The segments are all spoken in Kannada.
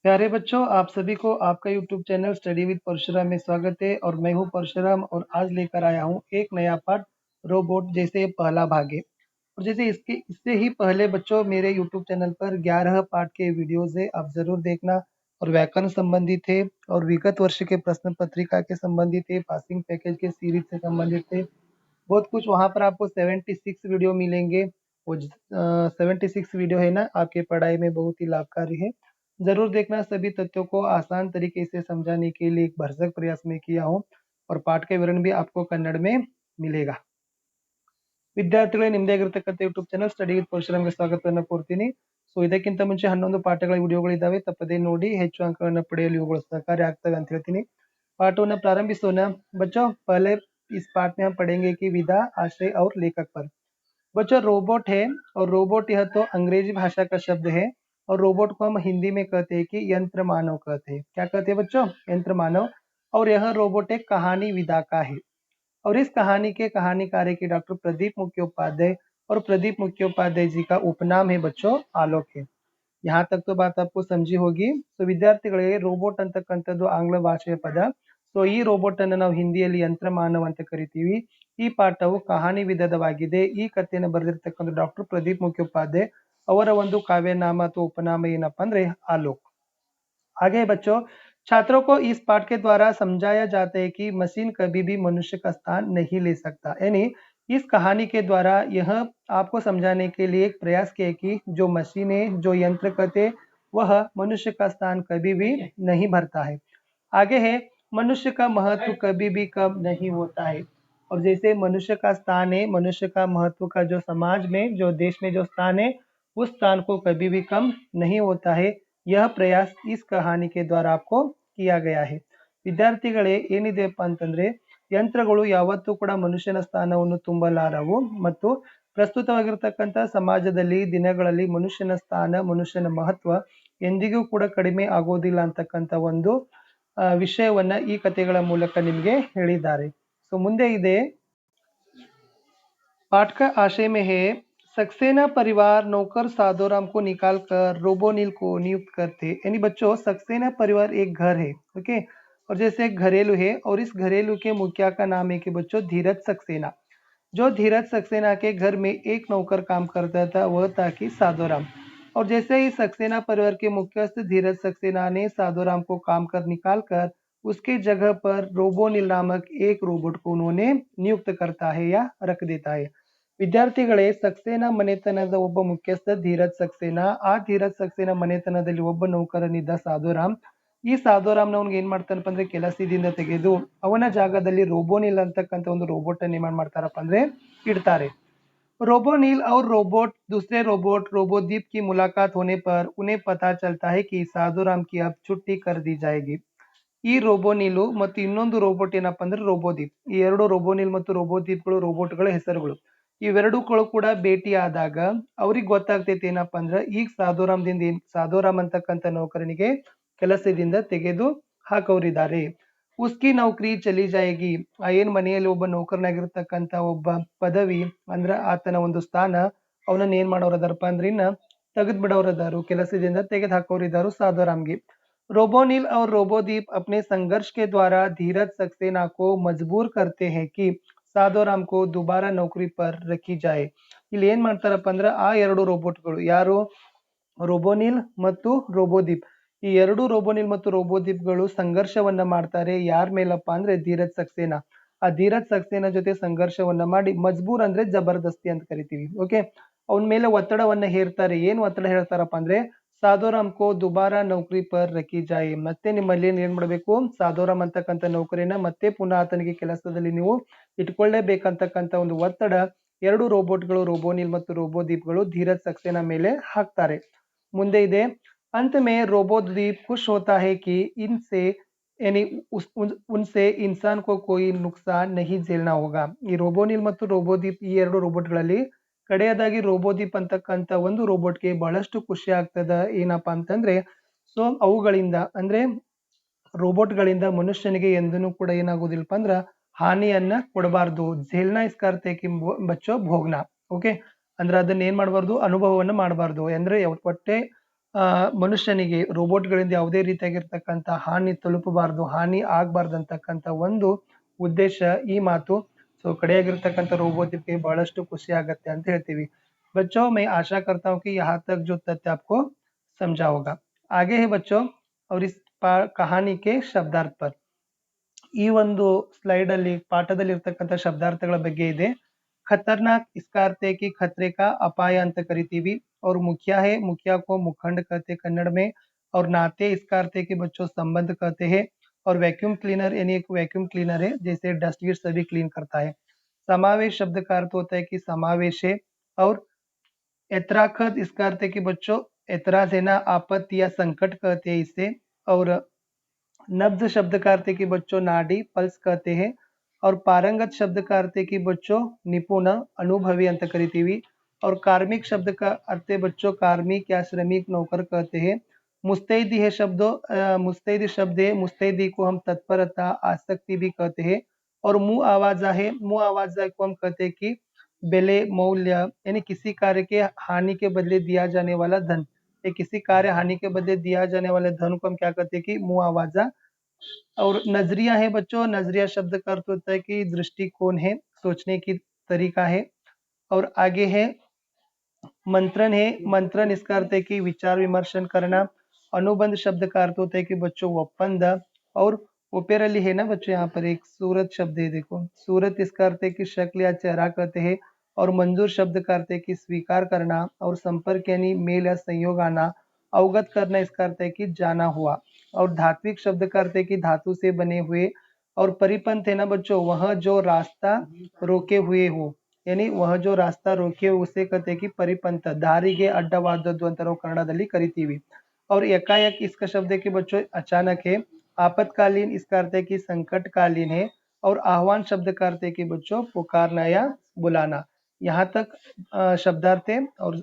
प्यारे बच्चों, आप सभी को आपका YouTube channel study with Parashuram में स्वागत है। और मैं हूं परशुराम और आज लेकर आया हूं एक नया पाठ रोबोट जैसे पहला भाग है। और जैसे इससे ही पहले बच्चों मेरे YouTube चैनल पर 11 पाठ के वीडियोस है, आप जरूर देखना। और व्याकरण संबंधित थे और विगत वर्ष के प्रश्न पत्रिका के संबंधित थे, पासिंग पैकेज के सीरीज से संबंधित थे। बहुत कुछ वहां पर आपको 76 वीडियो मिलेंगे। वो 76 वीडियो है ना, आपके पढ़ाई में बहुत ही लाभकारी है। जरूर देखना। सभी तथ्यों को आसान तरीके से समझाने के लिए एक भरसक प्रयास में किया हूँ। और पाठ का विवरण भी आपको कन्नड़ में मिलेगा। ವಿದ್ಯಾರ್ಥಿಗಳೇ, ನಿಮ್ಮದೇ ಆಗಿರತಕ್ಕಂಥ ಯೂಟ್ಯೂಬ್ ಚಾನಲ್ ಸ್ಟಡಿ ವಿತ್ ಪರಶುರಾಮ್ಗೆ ಸ್ವಾಗತವನ್ನು ಕೋರ್ತೀನಿ. ಸೊ ಇದಕ್ಕಿಂತ ಮುಂಚೆ 11 ಪಾಠಗಳ ವಿಡಿಯೋಗಳಿದ್ದಾವೆ, ತಪ್ಪದೇ ನೋಡಿ. ಹೆಚ್ಚು ಅಂಕಗಳನ್ನು ಪಡೆಯಲು ಇವುಗಳು ಸಹಕಾರಿ ಆಗ್ತವೆ ಅಂತ ಹೇಳ್ತೀನಿ. पाठವನ್ನು ಪ್ರಾರಂಭಿಸೋಣ. बच्चों, पहले इस पाठ में हम पढ़ेंगे कि विधा, आश्रय और लेखक पर। बच्चों, रोबोट है और रोबोट यह तो अंग्रेजी भाषा का शब्द है। और रोबोट को हम हिंदी में कहते हैं कि यंत्र मानव कहते हैं। क्या कहते हैं बच्चों? यंत्र मानव। और यह रोबोट एक कहानी विधा का है। और इस कहानी के कहानीकार है कि डॉक्टर प्रदीप मुखोपाध्याय। और प्रदीप मुखोपाध्याय जी का उपनाम है बच्चों आलोक है। यहाँ तक तो बात आपको समझी होगी. ಸೊ ವಿದ್ಯಾರ್ಥಿಗಳಿಗೆ ರೋಬೋಟ್ ಅಂತಕ್ಕಂಥದ್ದು ಆಂಗ್ಲ ಭಾಷೆಯ ಪದ. ಸೊ ಈ ರೋಬೋಟ್ ಅನ್ನು ನಾವು ಹಿಂದಿಯಲ್ಲಿ ಯಂತ್ರ ಮಾನವ ಅಂತ ಕರಿತೀವಿ. ಈ ಪಾಠವು ಕಹಾನಿ ವಿಧದವಾಗಿದೆ. ಈ ಕಥೆಯನ್ನು ಬರೆದಿರ್ತಕ್ಕಂಥ ಡಾಕ್ಟರ್ ಪ್ರದೀಪ್ ಮುಖೋಪಾಧ್ಯಾಯ. ಅವರ ಒಂದು ಕಾವ್ಯನಾಮ ಅಥವಾ ಉಪನಾಮ ಏನಪ್ಪಾ ಅಂದ್ರೆ आलोक. आगे बच्चों, छात्रों को इस पाठ के द्वारा समझाया जाता है कि मशीन कभी भी मनुष्य का स्थान नहीं ले सकता। यानी इस कहानी के द्वारा यह आपको समझाने के लिए एक प्रयास किया कि जो मशीनें, जो यंत्र कहते, वह मनुष्य का स्थान कभी भी नहीं भरता है। आगे है, मनुष्य का महत्व कभी भी कम नहीं होता है। और जैसे मनुष्य का स्थान है, मनुष्य का महत्व का जो समाज में, जो देश में जो स्थान है, उस स्थान को कभी भी कम नहीं होता है। यह प्रयास इस कहानी के द्वारा आपको किया गया है. ವಿದ್ಯಾರ್ಥಿಗಳೇ, ಏನಿದೆಪ್ಪ ಅಂತಂದ್ರೆ ಯಂತ್ರಗಳು ಯಾವತ್ತೂ ಕೂಡ ಮನುಷ್ಯನ ಸ್ಥಾನವನ್ನು ತುಂಬಲಾರವು. ಮತ್ತು ಪ್ರಸ್ತುತವಾಗಿರ್ತಕ್ಕಂಥ ಸಮಾಜದಲ್ಲಿ ದಿನಗಳಲ್ಲಿ ಮನುಷ್ಯನ ಸ್ಥಾನ, ಮನುಷ್ಯನ ಮಹತ್ವ ಎಂದಿಗೂ ಕೂಡ ಕಡಿಮೆ ಆಗೋದಿಲ್ಲ ಅಂತಕ್ಕಂಥ ಒಂದು ವಿಷಯವನ್ನ ಈ ಕಥೆಗಳ ಮೂಲಕ ನಿಮಗೆ ಹೇಳಿದ್ದಾರೆ. ಸೊ ಮುಂದೆ ಇದೆ, पाठ का आशय में है, सक्सेना परिवार नौकर साधोराम को निकालकर रोबोनिल को नियुक्त करते। यानी बच्चों, सक्सेना परिवार एक घर है, ओके। और जैसे एक घरेलू है, और इस घरेलू के मुखिया का नाम है कि बच्चों धीरज सक्सेना। जो धीरज सक्सेना के घर में एक नौकर काम करता था, वह था कि साधोराम। और जैसे ही सक्सेना परिवार के मुख्यस्थ धीरज सक्सेना ने साधोराम को काम कर निकाल कर उसके जगह पर रोबोनिल नामक एक रोबोट को उन्होंने नियुक्त करता है या रख देता है. ವಿದ್ಯಾರ್ಥಿಗಳೇ, ಸಕ್ಸೇನಾ ಮನೆತನದ ಒಬ್ಬ ಮುಖ್ಯಸ್ಥ ಧೀರಜ್ ಸಕ್ಸೇನಾ. ಆ ಧೀರಜ್ ಸಕ್ಸೇನಾ ಮನೆತನದಲ್ಲಿ ಒಬ್ಬ ನೌಕರನಿದ್ದ ಸಾಧುರಾಮ್. ಈ ಸಾಧುರಾಮ್ನವ್ನಿಗೆ ಏನ್ ಮಾಡ್ತಾನಪ್ಪ ಅಂದ್ರೆ ಕೆಲಸದಿಂದ ತೆಗೆದು ಅವನ ಜಾಗದಲ್ಲಿ ರೋಬೋನಿಲ್ ಅಂತಕ್ಕಂಥ ಒಂದು ರೋಬೋಟ್ ಅನ್ನು ಏನ್ ಮಾಡ್ತಾರಪ್ಪ ಅಂದ್ರೆ ಇಡ್ತಾರೆ. रोबोनिल और रोबोट दूसरे रोबोट रोबोदीप की मुलाकात होने पर उन्हें पता चलता है कि साधुराम की अब छुट्टी कर दी जाएगी. ಈ ರೋಬೋನಿಲು ಮತ್ತು ಇನ್ನೊಂದು ರೋಬೋಟ್ ಏನಪ್ಪಾ ಅಂದ್ರೆ ರೋಬೋದೀಪ್. ಈ ಎರಡು ರೋಬೋನಿಲ್ ಮತ್ತು ರೋಬೋದೀಪ್ಗಳು ರೋಬೋಟ್ಗಳ ಹೆಸರುಗಳು. ಇವೆರಡೂಗಳು ಕೂಡ ಭೇಟಿ ಆದಾಗ ಅವ್ರಿಗೆ ಗೊತ್ತಾಗ್ತೈತೆ ಏನಪ್ಪಾ ಅಂದ್ರೆ ಈಗ ಸಾಧುರಾಮ್ ಅಂತಕ್ಕಂಥ ನೌಕರನಿಗೆ ಕೆಲಸದಿಂದ ತೆಗೆದು ಹಾಕವ್ರಿದ್ದಾರೆ. ಉಸ್ಕಿ ನೌಕರಿ ಚಲಿ ಜಾಯೇಗಿ. ಆ ಏನ್ ಮನೆಯಲ್ಲಿ ಒಬ್ಬ ನೌಕರನಾಗಿರ್ತಕ್ಕಂಥ ಒಬ್ಬ ಪದವಿ ಅಂದ್ರ ಆತನ ಒಂದು ಸ್ಥಾನ, ಅವನನ್ನ ಏನ್ ಮಾಡೋರದಾರಪ್ಪ ಅಂದ್ರೆ ಇನ್ನ ತೆಗೆದ್ ಬಿಡೋರದಾರು, ಕೆಲಸದಿಂದ ತೆಗೆದು ಹಾಕೋರಿದಾರು ಸಾಧುರಾಮ್ಗೆ. रोबोनिल और रोबोदीप अपने संघर्ष के द्वारा धीरज सक्सेना को मजबूर करते हैं कि ಸಾಧುರಾಮ್ को दोबारा नौकरी पर रखी जाए. ಇಲ್ಲಿ ಏನ್ ಮಾಡ್ತಾರಪ್ಪ ಅಂದ್ರೆ ಆ ಎರಡು ರೋಬೋಟ್ಗಳು ಯಾರು, ರೋಬೋನಿಲ್ ಮತ್ತು ರೋಬೋದೀಪ್, ಈ ಎರಡು ರೋಬೋನಿಲ್ ಮತ್ತು ರೋಬೋದೀಪ್ಗಳು ಸಂಘರ್ಷವನ್ನ ಮಾಡ್ತಾರೆ. ಯಾರ ಮೇಲಪ್ಪ ಅಂದ್ರೆ ಧೀರಜ್ ಸಕ್ಸೇನಾ. ಆ ಧೀರಜ್ ಸಕ್ಸೇನಾ ಜೊತೆ ಸಂಘರ್ಷವನ್ನ ಮಾಡಿ, ಮಜ್ಬೂರ್ ಅಂದ್ರೆ ಜಬರ್ದಸ್ತಿ ಅಂತ ಕರಿತೀವಿ, ಓಕೆ. ಅವನ ಮೇಲೆ ಒತ್ತಡವನ್ನ ಹೇರ್ತಾರೆ. ಏನ್ ಒತ್ತಡ ಹೇಳ್ತಾರಪ್ಪ ಅಂದ್ರೆ, ಸಾಧುರಾಮ್ ಕೋ ದುಬಾರಾ ನೌಕರಿ ಪರ್ ರಖಿ ಜಾಯೆ. ಮತ್ತೆ ನಿಮ್ಮಲ್ಲಿ ಏನ್ ಮಾಡಬೇಕು, ಸಾಧುರಾಮ್ ಅಂತಕ್ಕಂಥ ನೌಕರಿನ ಮತ್ತೆ ಪುನಃ ಆತನಿಗೆ ಕೆಲಸದಲ್ಲಿ ನೀವು ಇಟ್ಕೊಳ್ಳೇಬೇಕಂತಕ್ಕಂಥ ಒಂದು ಒತ್ತಡ ಎರಡು ರೋಬೋಟ್ಗಳು ರೋಬೋನಿಲ್ ಮತ್ತು ರೋಬೋದೀಪ್ಗಳು ಧೀರಜ್ ಸಕ್ಸೇನಾ ಮೇಲೆ ಹಾಕ್ತಾರೆ. ಮುಂದೆ ಇದೆ, अंत में रोबोदीप खुश होता है कि इनसे यानी उनसे इंसान को कोई नुकसान नहीं झेलना होगा. ಈ ರೋಬೋನಿಲ್ ಮತ್ತು ರೋಬೋದೀಪ್ ಈ ಎರಡು ರೋಬೋಟ್ಗಳಲ್ಲಿ ಕಡೆಯದಾಗಿ ರೋಬೋದೀಪ್ ಅಂತಕ್ಕಂಥ ಒಂದು ರೋಬೋಟ್ಗೆ ಬಹಳಷ್ಟು ಖುಷಿ ಆಗ್ತದ. ಏನಪ್ಪಾ ಅಂತಂದ್ರೆ, ಸೊ ಅವುಗಳಿಂದ ಅಂದ್ರೆ ರೋಬೋಟ್ಗಳಿಂದ ಮನುಷ್ಯನಿಗೆ ಎಂದೂ ಕೂಡ ಏನಾಗೋದಿಲ್ಲಪ್ಪ ಅಂದ್ರ ಹಾನಿಯನ್ನ ಕೊಡಬಾರ್ದು. ಝೇಲ್ನಾ ಇಸ್ಕಾರ್ತೆ ಕಿ ಬಚ್ಚೋ ಭೋಗ್ನಾ, ಓಕೆ. ಅಂದ್ರೆ ಅದನ್ನ ಏನ್ ಮಾಡಬಾರ್ದು, ಅನುಭವವನ್ನ ಮಾಡಬಾರ್ದು. ಅಂದ್ರೆ ಹೊಟ್ಟೆ ಮನುಷ್ಯನಿಗೆ ರೋಬೋಟ್ಗಳಿಂದ ಯಾವುದೇ ರೀತಿಯಾಗಿರ್ತಕ್ಕಂಥ ಹಾನಿ ತಲುಪಬಾರದು, ಹಾನಿ ಆಗಬಾರ್ದಂತಕ್ಕಂಥ ಒಂದು ಉದ್ದೇಶ ಈ ಮಾತು. सो कड़ेयागिರ್ತಕ್ಕಂಥ रोबोट बहळಷ್ಟು खुशी आगತ್ತೆ ಅಂತ ಹೇಳ್ತೀವಿ. बच्चों मैं आशा करता हूँ कि यहाँ तक जो तथ्य आपको समझा होगा. आगे है बच्चों और इस कहानी के शब्दार्थ पर ಈ ಒಂದು ಸ್ಲೈಡ್ ಅಲ್ಲಿ ಪಾಠದಲ್ಲಿ ಇರ್ತಕ್ಕಂಥ ಶಬ್ದಾರ್ಥಗಳ ಬಗ್ಗೆ ಇದೆ. खतरनाक इसका अर्थ है कि खतरे का अपाय ಅಂತ ಕರಿತೀವಿ और मुखिया है, मुखिया को मुखंड कहते हैं कन्नड़ में और नाते इसका अर्थ है कि बच्चों संबंध कहते हैं और वैक्यूम क्लीनर यानी एक वैक्यूम क्लीनर है जैसे डस्टबिन सभी क्लीन करता है. समावेश शब्द का अर्थ होता है कि समावेश है और ऐतराखत इसका अर्थ है कि बच्चों ऐतराज है ना, आपत्ति या संकट कहते हैं इसे. और नब्ज शब्द का अर्थ है कि बच्चों नाड़ी पल्स कहते हैं और पारंगत शब्द का अर्थ है कि बच्चों निपुण अनुभवी अंत करीतीवी और कार्मिक शब्द का अर्थ है बच्चों कार्मिक या श्रमिक नौकर कहते हैं. मुस्तैदी है शब्दों मुस्तैदी शब्द है, मुस्तैदी को हम तत्परता आसक्ति भी कहते हैं. और मुंह आवाजा है, मुंह आवाजा को हम कहते हैं कि बेले मौल्य यानी किसी कार्य के हानि के बदले दिया जाने वाला धन, या किसी कार्य हानि के बदले दिया जाने वाले धन को हम क्या कहते हैं कि मुंह आवाजा. और नजरिया है बच्चों, नजरिया शब्द का अर्थ होता है कि दृष्टिकोण है, सोचने की तरीका है. और आगे है मंत्रण है, मंत्रण इसका अर्थ है कि विचार विमर्शन करना. अनुबंध शब्द का अर्थ होता है कि बच्चों ಒಪ್ಪಂದ. और ओपेरली है ना बच्चों, यहाँ पर एक सूरत शब्द है, देखो सूरत इसका अर्थ है कि शक्ल या चेहरा कहते हैं. और मंजूर शब्द का अर्थ है कि स्वीकार करना. और संपर्क यानी मेल या संयोग आना. अवगत करना इसका अर्थ है कि जाना हुआ. और धात्विक शब्द का अर्थ है कि धातु से बने हुए. और परिपंथ है ना बच्चों, वह जो रास्ता रोके हुए हो, यानी वह जो रास्ता रोके उसे कहते हैं कि परिपंथ. ದಾರಿಗೆ ಅಡ್ಡವಾದದ್ದು ಅಂತ ನಾವು ಕನ್ನಡದಲ್ಲಿ ಕರಿತೀವಿ. और एकाएक इसका शब्द है कि बच्चों अचानक है. आपातकालीन इसका अर्थ है कि संकटकालीन है. और आह्वान शब्द का अर्थ है कि बच्चों पुकारना या बुलाना. यहाँ तक शब्दार्थ है और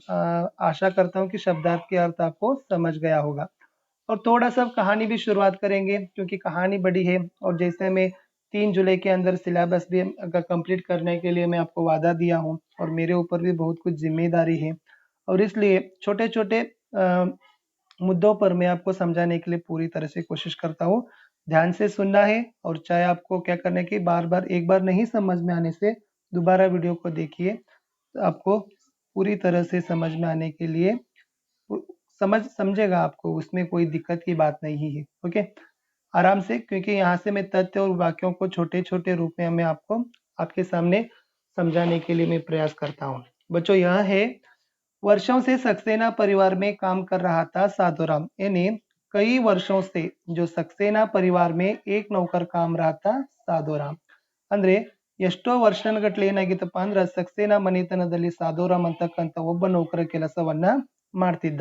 आशा करता हूँ कि शब्दार्थ के अर्थ आपको समझ गया होगा. और थोड़ा सा कहानी भी शुरुआत करेंगे क्योंकि कहानी बड़ी है और जैसे मैं 3 जुलाई के अंदर सिलेबस भी कंप्लीट करने के लिए मैं आपको वादा दिया हूँ और मेरे ऊपर भी बहुत कुछ जिम्मेदारी है और इसलिए छोटे छोटे मुद्दों पर मैं आपको समझाने के लिए पूरी तरह से कोशिश करता हूँ. ध्यान से सुनना है और चाहे आपको क्या करने की बार बार एक बार नहीं समझ में आने से दोबारा वीडियो को देखिए, तो आपको पूरी तरह से समझ में आने के लिए समझेगा, आपको उसमें कोई दिक्कत की बात नहीं है. ओके, आराम से, क्योंकि यहाँ से मैं तथ्य और वाक्यों को छोटे छोटे रूप में मैं आपको आपके सामने समझाने के लिए मैं प्रयास करता हूँ. बच्चों यह है, वर्षों से सक्सेना परिवार में काम कर रहा था साधुराम, यानी कई वर्षों से जो सक्सेना परिवार में एक नौकर काम रहा था साधुराम. ಅಂದ್ರೆ ಎಷ್ಟೋ ವರ್ಷಗಟ್ಟಲೆ ಏನಾಗಿತ್ತಪ್ಪ ಅಂದ್ರೆ ಸಕ್ಸೇನಾ ಮನೆತನದಲ್ಲಿ ಸಾಧುರಾಮ್ ಅಂತಕ್ಕಂಥ ಒಬ್ಬ ನೌಕರ ಕೆಲಸವನ್ನ ಮಾಡ್ತಿದ್ದ.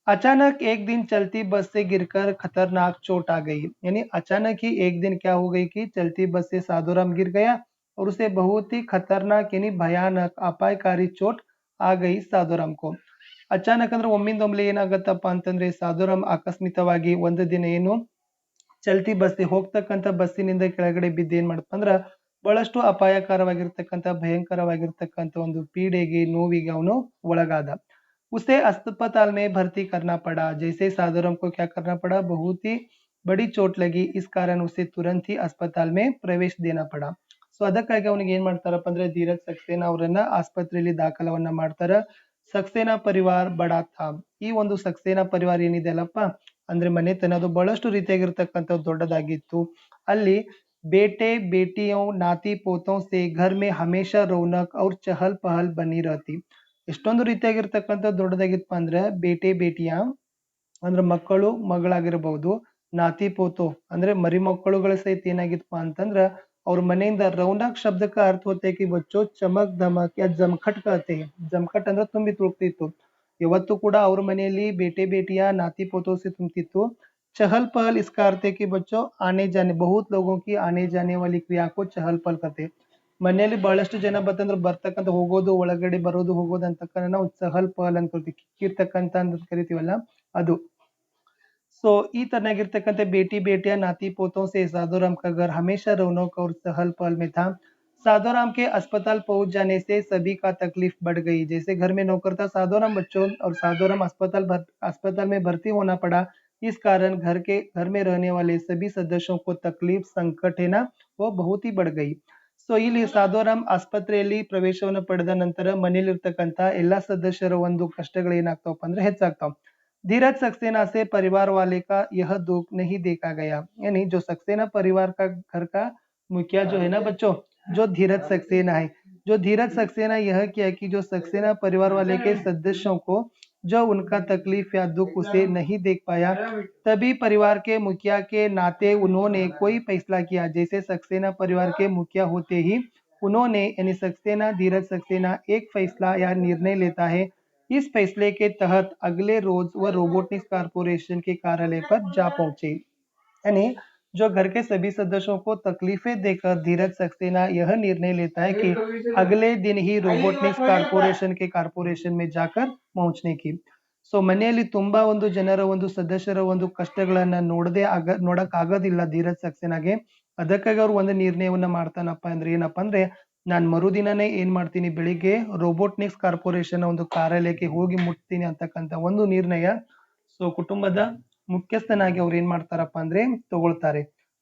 अचानक एक दिन चलती बस से गिरकर खतरनाक चोट आ गई, यानी अचानक ही एक दिन क्या हो गई कि चलती बस से साधुराम गिर गया और उसे बहुत ही खतरनाक यानी भयानक अपायकारी चोट आ गई साधुराम को. ಅಚಾನಕ್ ಅಂದ್ರೆ ಒಮ್ಮಿಂದೊಮ್ಲೆ ಏನಾಗತ್ತಪ್ಪ ಅಂತಂದ್ರೆ ಸಾಧುರಾಮ್ ಆಕಸ್ಮಿಕವಾಗಿ ಒಂದು ದಿನ ಏನು ಚಲ್ತಿ ಬಸ್ ಹೋಗ್ತಕ್ಕಂಥ ಬಸ್ಸಿನಿಂದ ಕೆಳಗಡೆ ಬಿದ್ದು ಏನ್ ಮಾಡಪ್ಪ ಅಂದ್ರ ಬಹಳಷ್ಟು ಅಪಾಯಕರವಾಗಿರ್ತಕ್ಕಂಥ ಭಯಂಕರವಾಗಿರ್ತಕ್ಕಂಥ ಒಂದು ಪೀಡೆಗೆ ನೋವಿಗೆ ಅವನು ಒಳಗಾದ. उसे अस्पताल में भर्ती करना पड़ा. जैसे साधुराम को क्या करना पड़ा, बहुत ही बड़ी चोट लगी, इस कारण उसे तुरंत ही अस्पताल में प्रवेश देना पड़ा. ಸೊ ಅದಕ್ಕಾಗಿ ಅವನಿಗೆ ಏನ್ ಮಾಡ್ತಾರಪ್ಪ ಅಂದ್ರೆ ಧೀರಜ್ ಸಕ್ಸೇನಾ ಅವರನ್ನ ಆಸ್ಪತ್ರೆಯಲ್ಲಿ ದಾಖಲವನ್ನ ಮಾಡ್ತಾರ. ಸಕ್ಸೇನಾ ಪರಿವಾರ ಬಡಾ ಥಾ, ಈ ಒಂದು ಸಕ್ಸೇನಾ ಪರಿವಾರ ಏನಿದೆ ಅಲ್ಲಪ್ಪ ಅಂದ್ರೆ ಮನೆತನ ಅದು ಬಹಳಷ್ಟು ರೀತಿಯಾಗಿರ್ತಕ್ಕಂಥ ದೊಡ್ಡದಾಗಿತ್ತು. ಅಲ್ಲಿ बेटे बेटियों नाती पोतों से घर में हमेशा रौनक और चहल पहल बनी रहती. ಎಷ್ಟೊಂದು ರೀತಿಯಾಗಿರ್ತಕ್ಕಂಥ ದೊಡ್ಡದಾಗಿತ್ತಪ್ಪ ಅಂದ್ರೆ ಬೇಟೆ ಬೇಟಿಯ ಅಂದ್ರೆ ಮಕ್ಕಳು ಮಗಳಾಗಿರಬಹುದು, ನಾತಿ ಪೋತೋ ಅಂದ್ರೆ ಮರಿ ಮಕ್ಕಳುಗಳ ಸಹಿತ ಏನಾಗಿತ್ತಪ್ಪ ಅಂತಂದ್ರ ಅವ್ರ ಮನೆಯಿಂದ. ರೌನಕ್ शब्द का अर्थ होता है कि बच्चों चमक धमक या जमखट कहते हैं. जमखट ಅಂದ್ರೆ ತುಂಬಿ ತುಳುಕ್ತಿತ್ತು. ಯಾವತ್ತೂ ಕೂಡ ಅವ್ರ ಮನೆಯಲ್ಲಿ ಬೇಟೆ ಬೇಟಿಯ ನಾತಿ पोतों से ತುಂಬತಿತ್ತು. चहल पहल इसका अर्थ है कि बच्चों आने जाने, बहुत लोगों की आने जाने वाली क्रिया को चहल पहल कहते हैं. ಮನೆಯಲ್ಲಿ ಬಹಳಷ್ಟು ಜನ ಬಂತಂದ್ರೆ ಬರ್ತಕ್ಕಂಥ ಹೋಗೋದು ಒಳಗಡೆ ಬರೋದು ಹೋಗೋದು ಅಂತಕ್ಕಂಥ ನಾವು ಚಹಲ್ ಪಹಲ್ ಅಂತ ಕಿರ್ತಕ್ಕಂಥ ಅಂತ ಕರಿತೀವಲ್ಲ ಅದು. ಸೊ ಈ ತರನಾಗಿರ್ತಕ್ಕಂಥ ಬೇಟಿ ಬೇಟಿಯ ನಾತಿ पोतों से साधुराम का घर हमेशा रौनक और चहल पहल में था. साधोराम के अस्पताल पहुंच जाने से सभी का तकलीफ बढ़ गई। जैसे घर में नौकर था साधोराम बच्चों, और साधोराम अस्पताल में भर्ती होना पड़ा। इस कारण घर में रहने वाले सभी सदस्यों को तकलीफ संकट है ना, वो बहुत ही बढ़ गई। ಸೊ ಇಲ್ಲಿ ಸಾಧೋರಾಮ್ ಆಸ್ಪತ್ರೆಯಲ್ಲಿ ಪ್ರವೇಶವನ್ನು ಪಡೆದ ನಂತರ ಮನೆಯಲ್ಲಿರ್ತಕ್ಕಂಥ ಎಲ್ಲಾ ಸದಸ್ಯರ ಒಂದು ಕಷ್ಟಗಳು ಏನಾಗ್ತಾವಪ್ಪ ಅಂದ್ರೆ ಹೆಚ್ಚಾಗ್ತಾವ। धीरज सक्सेना से परिवार वाले का यह दुख नहीं देखा गया। यानी जो सक्सेना परिवार का घर का मुखिया जो है ना बच्चों, जो धीरज सक्सेना है, जो धीरज सक्सेना यह किया कि जो सक्सेना परिवार वाले के सदस्यों को जो उनका तकलीफ या दुख उसे नहीं देख पाया, तभी परिवार के मुखिया के नाते उन्होंने कोई फैसला किया। जैसे सक्सेना परिवार के मुखिया होते ही उन्होंने यानी सक्सेना धीरज सक्सेना एक फैसला या निर्णय लेता है। इस फैसले के तहत अगले रोज वह रोबोटिक्स कारपोरेशन के कार्यालय पर जा पहुंचे। यानी जो घर के सभी सदस्यों को तकलीफें देकर धीरज सक्सेना यह निर्णय लेता है कि अगले दिन ही रोबोटिक्स ಕಾರ್ಪೊರೇಷನ್ में जाकर पहुंचने की। ಸೊ ಮನೆಯಲ್ಲಿ ತುಂಬಾ ಒಂದು ಜನರ ಒಂದು ಸದಸ್ಯರ ಒಂದು ಕಷ್ಟಗಳನ್ನ ನೋಡಕ್ ಆಗೋದಿಲ್ಲ ಧೀರಜ್ ಸಕ್ಸೇನಾಗೆ। ಅದಕ್ಕಾಗಿ ಅವ್ರು ಒಂದು ನಿರ್ಣಯವನ್ನ ಮಾಡ್ತಾನಪ್ಪ ಅಂದ್ರೆ ಏನಪ್ಪಾ ಅಂದ್ರೆ, ನಾನ್ ಮರುದಿನನೇ ಏನ್ ಮಾಡ್ತೀನಿ, ಬೆಳಿಗ್ಗೆ ರೋಬೋಟಿಕ್ಸ್ ಕಾರ್ಪೊರೇಷನ್ ಒಂದು ಕಾರ್ಯಾಲಯಕ್ಕೆ ಹೋಗಿ ಮುಟ್ತೀನಿ ಅಂತಕ್ಕಂಥ ಒಂದು ನಿರ್ಣಯ ಸೊ ಕುಟುಂಬದ ಮುಖ್ಯಸ್ಥನಾಗಿ ಅವ್ರು ಏನ್ ಮಾಡ್ತಾರಪ್ಪ ಅಂದ್ರೆ ತಗೊಳ್ತಾರೆ।